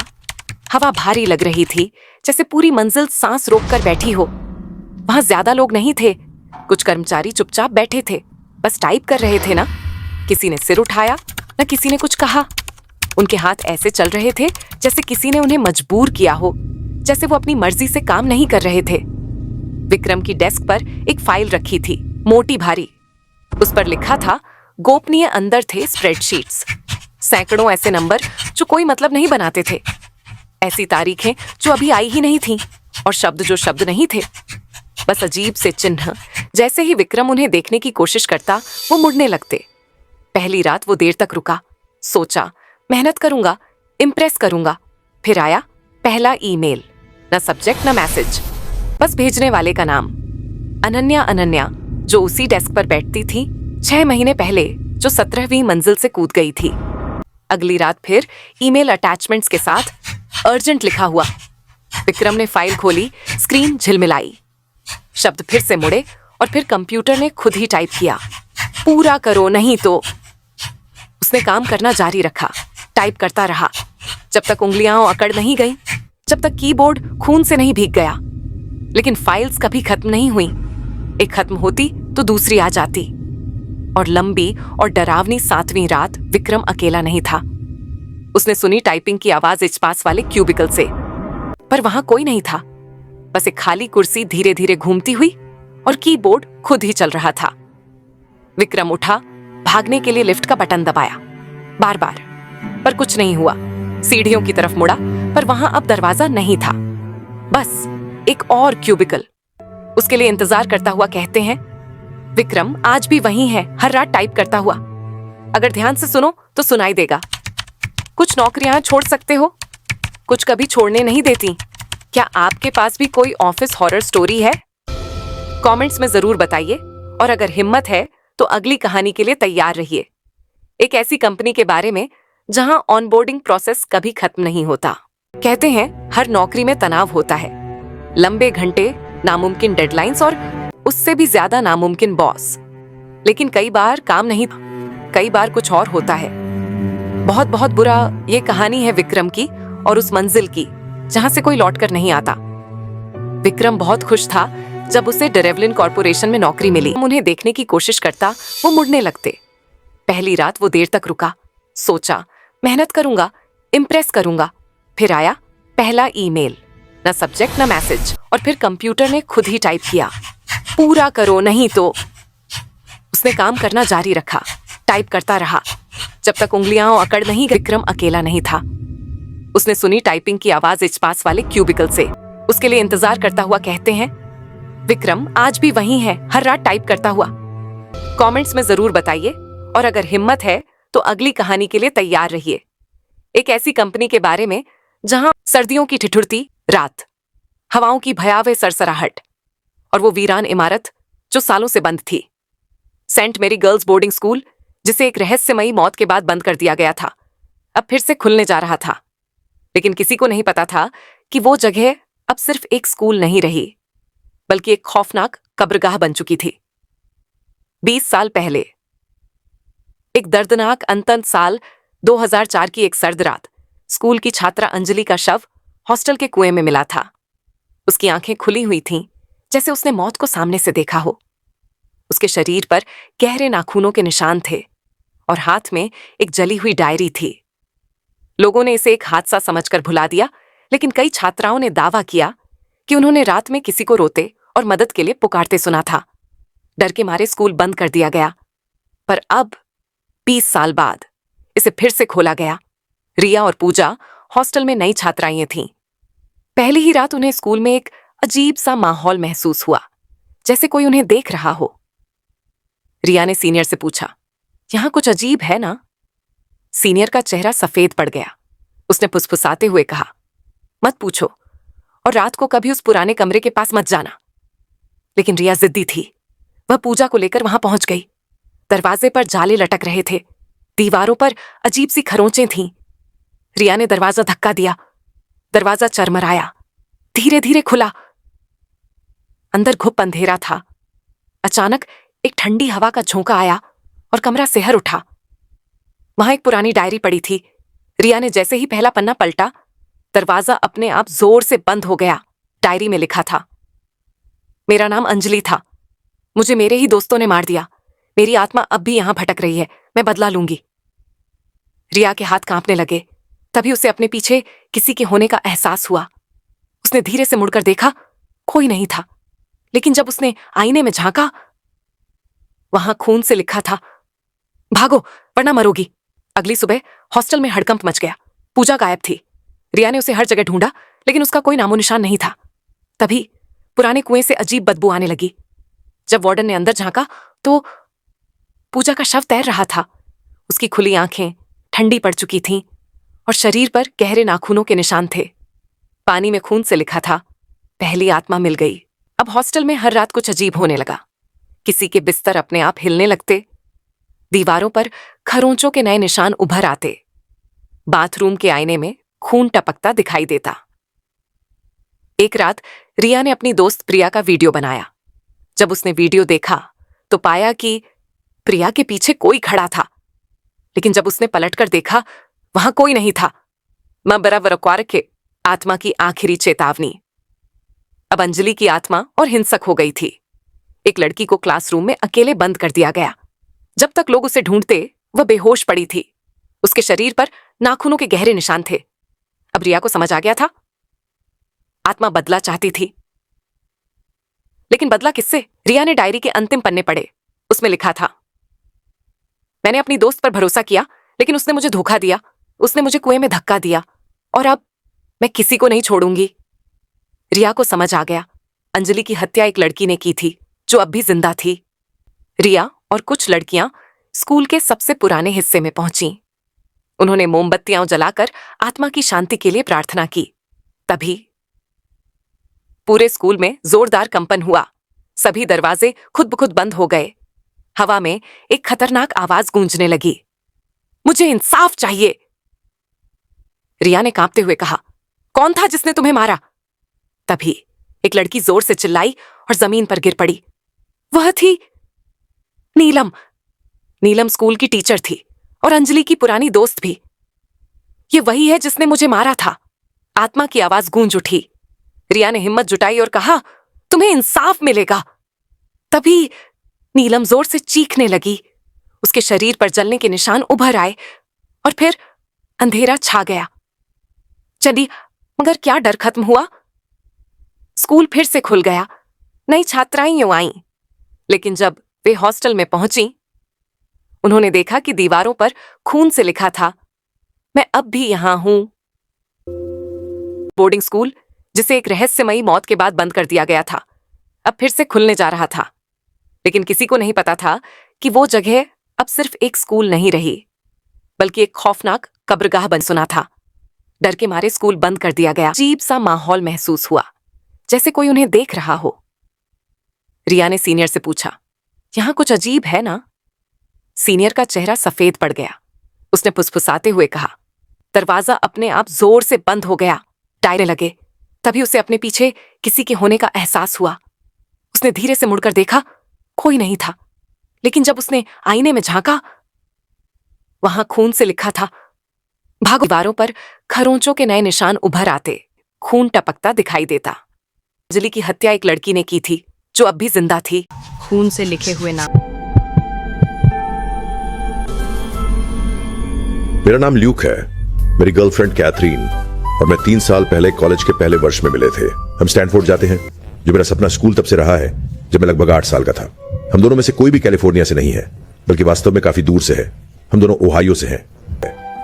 हवा भारी लग रही थी, जैसे पूरी मंजिल सांस रोककर बैठी हो। वहां ज्यादा लोग नहीं थे, कुछ कर्मचारी चुपचाप बैठे थे, बस टाइप कर रहे थे ना। किसी ने सिर उठाया, न किसी ने कुछ कहा। उनके हाथ ऐसे चल रहे थे जैसे किसी ने उन्हें मजबूर किया हो, जैसे वो अपनी मर्जी से काम नहीं कर रहे थे। विक्रम की डेस्क पर एक फाइल रखी थी, मोटी भारी। उस पर लिखा था गोपनीय। अंदर थे स्प्रेडशीट्स, सैकड़ों ऐसे नंबर जो कोई मतलब नहीं बनाते थे, ऐसी तारीखें जो अभी आई ही नहीं थीं, और शब्द जो शब्द नहीं थे, बस अजीब से चिन्ह। जैसे ही विक्रम उन्हें देखने की कोशिश करता, वो मुड़ने लगते। पहली रात वो देर तक रुका, सोचा मेहनत करूंगा, इम्प्रेस करूंगा। फिर आया पहला ईमेल, न सब्जेक्ट न मैसेज, बस भेजने वाले का नाम, अनन्या। अनन्या जो उसी डेस्क पर बैठती थी 6 महीने पहले, जो 17वीं मंजिल से कूद गई थी। अगली रात फिर ईमेल अटैचमेंट्स के साथ अर्जेंट लिखा हुआ। विक्रम ने फाइल खोली, स्क्रीन झिलमिलाई, शब्द फिर से मुड़े और फिर कंप्यूटर ने खुद ही टाइप किया, पूरा करो नहीं तो। उसने काम करना जारी रखा, टाइप करता रहा, जब तक उंगलियां अकड़ नहीं गई, जब तक कीबोर्ड खून से नहीं भीग गया। लेकिन फाइल्स कभी खत्म नहीं हुई। एक खत्म होती तो दूसरी आ जाती। और लंबी और डरावनी 7वीं रात विक्रम अकेला नहीं था। उसने सुनी टाइपिंग की आवाज इचपास वाले क्यूबिकल से, पर वहां कोई नहीं था। बस एक खाली कुर्सी धीरे धीरे घूमती हुई और कीबोर्ड खुद ही चल रहा था। विक्रम उठा, भागने के लिए लिफ्ट का बटन दबाया, बार बार, पर कुछ नहीं हुआ। सीढ़ियों की तरफ मुड़ा, पर वहां अब दरवाजा नहीं था, बस एक और क्यूबिकल। उसके लिए इंतजार करता हुआ कहते हैं, विक्रम आज भी वहीं है, हर रात टाइप करता हुआ। अगर ध्यान से सुनो तो सुनाई देगा। कुछ नौकरियां छोड़ सकते हो, कुछ कभी छोड़ने नहीं देती। क्या आपके पास भी कोई ऑफिस हॉरर स्टोरी है? कमेंट्स में जरूर बताइए, और अगर हिम्मत है तो अगली कहानी के लिए तैयार रहिए। एक ऐसी कंपनी के बारे में जहां ऑनबोर्डिंग प्रोसेस कभी खत्म नहीं होता। कहते हैं हर नौकरी में तनाव होता है, लंबे घंटे, नामुमकिन डेडलाइंस और उससे भी ज्यादा नामुमकिन बॉस। लेकिन कई बार काम नहीं, कई बार कुछ और होता है। बहुत बहुत बुरा ये कहानी है विक्रम की और उस मंजिल की जहां से कोई लौटकर नहीं आता। विक्रम बहुत खुश था जब उसे डेरेवलिन कॉर्पोरेशन में नौकरी मिली। उन्हें देखने की कोशिश करता, वो मुड़ने लगते। पहली रात वो देर तक रुका, सोचा मेहनत करूंगा, इम्प्रेस करूंगा। फिर आया पहला ईमेल, न सब्जेक्ट न मैसेज, और फिर कंप्यूटर ने खुद ही टाइप किया, पूरा करो नहीं तो। उसने काम करना जारी रखा, टाइप करता रहा, जब तक उंगलियां अकड़ नहीं गई। विक्रम अकेला नहीं था। उसने सुनी टाइपिंग की आवाज इचपास वाले क्यूबिकल से। उसके लिए इंतजार करता हुआ कहते हैं, विक्रम आज भी वहीं है, हर रात टाइप करता हुआ। कमेंट्स में जरूर बताइए, और अगर हिम्मत है तो अगली कहानी के लिए तैयार रहिए। एक ऐसी कंपनी के बारे में जहां सर्दियों की ठिठुरती रात, हवाओं की भयावह सरसराहट, और वो वीरान इमारत जो सालों से बंद थी। सेंट मेरी गर्ल्स बोर्डिंग स्कूल, जिसे एक रहस्यमयी मौत के बाद बंद कर दिया गया था, अब फिर से खुलने जा रहा था। लेकिन किसी को नहीं पता था कि वो जगह अब सिर्फ एक स्कूल नहीं रही, बल्कि एक खौफनाक कब्रगाह बन चुकी थी। 20 साल पहले, एक दर्दनाक अंतन साल 2004 की एक सर्द रात, स्कूल की छात्रा अंजलि का शव हॉस्टल के कुएं में मिला था। उसकी आंखें खुली हुई थीं, जैसे उसने मौत को सामने से देखा हो। उसके शरीर पर गहरे नाखूनों के निशान थे और हाथ में एक जली हुई डायरी थी। लोगों ने इसे एक हादसा समझकर भुला दिया, लेकिन कई छात्राओं ने दावा किया कि उन्होंने रात में किसी को रोते और मदद के लिए पुकारते सुना था। डर के मारे स्कूल बंद कर दिया गया, पर अब 20 साल बाद इसे फिर से खोला गया। रिया और पूजा हॉस्टल में नई छात्राएं थीं। पहली ही रात उन्हें स्कूल में एक अजीब सा माहौल महसूस हुआ, जैसे कोई उन्हें देख रहा हो। रिया ने सीनियर से पूछा, यहां कुछ अजीब है ना? सीनियर का चेहरा सफेद पड़ गया। उसने फुसफुसाते हुए कहा, मत पूछो, और रात को कभी उस पुराने कमरे के पास मत जाना। लेकिन रिया जिद्दी थी। वह पूजा को लेकर वहां पहुंच गई। दरवाजे पर जाले लटक रहे थे, दीवारों पर अजीब सी खरोंचें थीं। रिया ने दरवाजा धक्का दिया। दरवाजा चरमराया, धीरे धीरे खुला। अंदर घुप अंधेरा था। अचानक एक ठंडी हवा का झोंका आया और कमरा सिहर उठा। वहां एक पुरानी डायरी पड़ी थी। रिया ने जैसे ही पहला पन्ना पलटा, दरवाजा अपने आप जोर से बंद हो गया। डायरी में लिखा था, मेरा नाम अंजलि था। मुझे मेरे ही दोस्तों ने मार दिया। मेरी आत्मा अब भी यहां भटक रही है। मैं बदला लूंगी। रिया के हाथ कांपने लगे। तभी उसे अपने पीछे किसी के होने का एहसास हुआ। उसने धीरे से मुड़कर देखा, कोई नहीं था। लेकिन जब उसने आईने में झांका, वहां खून से लिखा था, भागो वरना मरोगी। अगली सुबह हॉस्टल में हड़कंप मच गया। पूजा गायब थी। रिया ने उसे हर जगह ढूंढा, लेकिन उसका कोई नामो निशान नहीं था। तभी पुराने कुएं से अजीब बदबू आने लगी। जब वार्डन ने अंदर झांका तो पूजा का शव तैर रहा था। उसकी खुली आंखें ठंडी पड़ चुकी थीं और शरीर पर गहरे नाखूनों के निशान थे। पानी में खून से लिखा था, पहली आत्मा मिल गई। अब हॉस्टल में हर रात कुछ अजीब होने लगा। किसी के बिस्तर अपने आप हिलने लगते, दीवारों पर खरोंचों के नए निशान उभर आते, बाथरूम के आईने में खून टपकता दिखाई देता। एक रात रिया ने अपनी दोस्त प्रिया का वीडियो बनाया। जब उसने वीडियो देखा तो पाया कि प्रिया के पीछे कोई खड़ा था, लेकिन जब उसने पलटकर देखा, वहां कोई नहीं था। मबरवरक्वार के आत्मा की आखिरी चेतावनी। अब अंजलि की आत्मा और हिंसक हो गई थी। एक लड़की को क्लासरूम में अकेले बंद कर दिया गया। जब तक लोग उसे ढूंढते, वह बेहोश पड़ी थी। उसके शरीर पर नाखूनों के गहरे निशान थे। अब रिया को समझ आ गया था, आत्मा बदला चाहती थी। लेकिन बदला किससे? रिया ने डायरी के अंतिम पन्ने पढ़े। उसमें लिखा था, मैंने अपनी दोस्त पर भरोसा किया, लेकिन उसने मुझे धोखा दिया। उसने मुझे कुएं में धक्का दिया और अब मैं किसी को नहीं छोड़ूंगी। रिया को समझ आ गया, अंजलि की हत्या एक लड़की ने की थी जो अब भी जिंदा थी। रिया और कुछ लड़कियां स्कूल के सबसे पुराने हिस्से में पहुंची। उन्होंने मोमबत्तियां जलाकर आत्मा की शांति के लिए प्रार्थना की। तभी पूरे स्कूल में जोरदार कंपन हुआ। सभी दरवाजे खुद ब खुद बंद हो गए। हवा में एक खतरनाक आवाज गूंजने लगी, मुझे इंसाफ चाहिए। रिया ने कांपते हुए कहा, कौन था जिसने तुम्हें मारा? तभी एक लड़की जोर से चिल्लाई और जमीन पर गिर पड़ी। वह थी नीलम। नीलम स्कूल की टीचर थी और अंजलि की पुरानी दोस्त भी। ये वही है जिसने मुझे मारा था। आत्मा की आवाज गूंज उठी। रिया ने हिम्मत जुटाई और कहा, तुम्हें इंसाफ मिलेगा। तभी नीलम जोर से चीखने लगी। उसके शरीर पर जलने के निशान उभर आए और फिर अंधेरा छा गया। चली, मगर क्या डर खत्म हुआ? स्कूल फिर से खुल गया। नई छात्राएं यूं आईं, लेकिन जब वे हॉस्टल में पहुंची, उन्होंने देखा कि दीवारों पर खून से लिखा था, मैं अब भी यहां हूं। बोर्डिंग स्कूल, जिसे एक रहस्यमयी मौत के बाद बंद कर दिया गया था, अब फिर से खुलने जा रहा था। लेकिन किसी को नहीं पता था कि वो जगह अब सिर्फ एक स्कूल नहीं रही, बल्कि एक खौफनाक कब्रगाह बन सुना था। डर के मारे स्कूल बंद कर दिया गया। अजीब सा माहौल महसूस हुआ, जैसे कोई उन्हें देख रहा हो। रिया ने सीनियर से पूछा, यहां कुछ अजीब है ना? सीनियर का चेहरा सफेद पड़ गया। उसने फुसफुसाते हुए कहा, दरवाजा अपने आप जोर से बंद हो गया। डायरे लगे। तभी उसे अपने पीछे किसी के होने का एहसास हुआ। उसने धीरे से मुड़कर देखा, कोई नहीं था। लेकिन जब उसने आईने में झांका, वहां खून से लिखा था, भागो। दीवारों पर खरोंचों के नए निशान उभर आते, खून टपकता दिखाई देता। अंजलि की हत्या एक लड़की ने की थी जो अब भी जिंदा थी। खून से लिखे हुए नाम। मेरा नाम ल्यूक है। मेरी गर्लफ्रेंड कैथरीन और मैं 3 साल पहले कॉलेज के पहले वर्ष में मिले थे। हम स्टैनफोर्ड जाते हैं, जो मेरा सपना स्कूल तब से रहा है जब मैं लगभग 8 साल का था। हम दोनों में से कोई भी कैलिफोर्निया से नहीं है, बल्कि वास्तव में काफी दूर से है। हम दोनों ओहायो से हैं।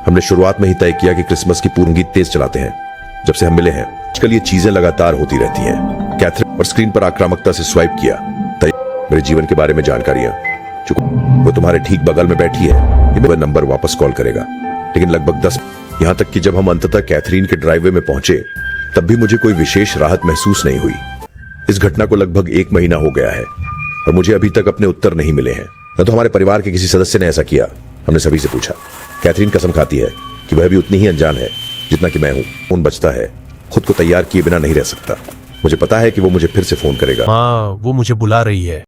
हमने शुरुआत में ही तय किया कि क्रिसमस की पूर्ण गीत तेज चलाते हैं। जब से हम मिले हैं, आजकल ये चीजें लगातार होती रहती हैं। कैथरीन और स्क्रीन पर आक्रामकता से स्वाइप किया मेरे जीवन के बारे में जानकारियां। वो तुम्हारे ठीक बगल में बैठी है, ये नंबर वापस कॉल करेगा। लेकिन लगभग 10 यहां तक कि जब हम अंततः कैथरीन के ड्राइववे में पहुंचे, तब भी मुझे कोई विशेष राहत महसूस नहीं हुई। इस घटना को लगभग 1 महीना हो गया है और मुझे अभी तक अपने उत्तर नहीं मिले हैं। न तो हमारे परिवार के किसी सदस्य ने ऐसा किया। हमने सभी से पूछा। कैथरीन कसम खाती है कि वह भी उतनी ही अनजान है जितना कि मैं हूं। फोन बजता है, खुद को तैयार किए बिना नहीं रह सकता। मुझे पता है कि वो मुझे फिर से फोन करेगा। हाँ, वो मुझे बुला रही है।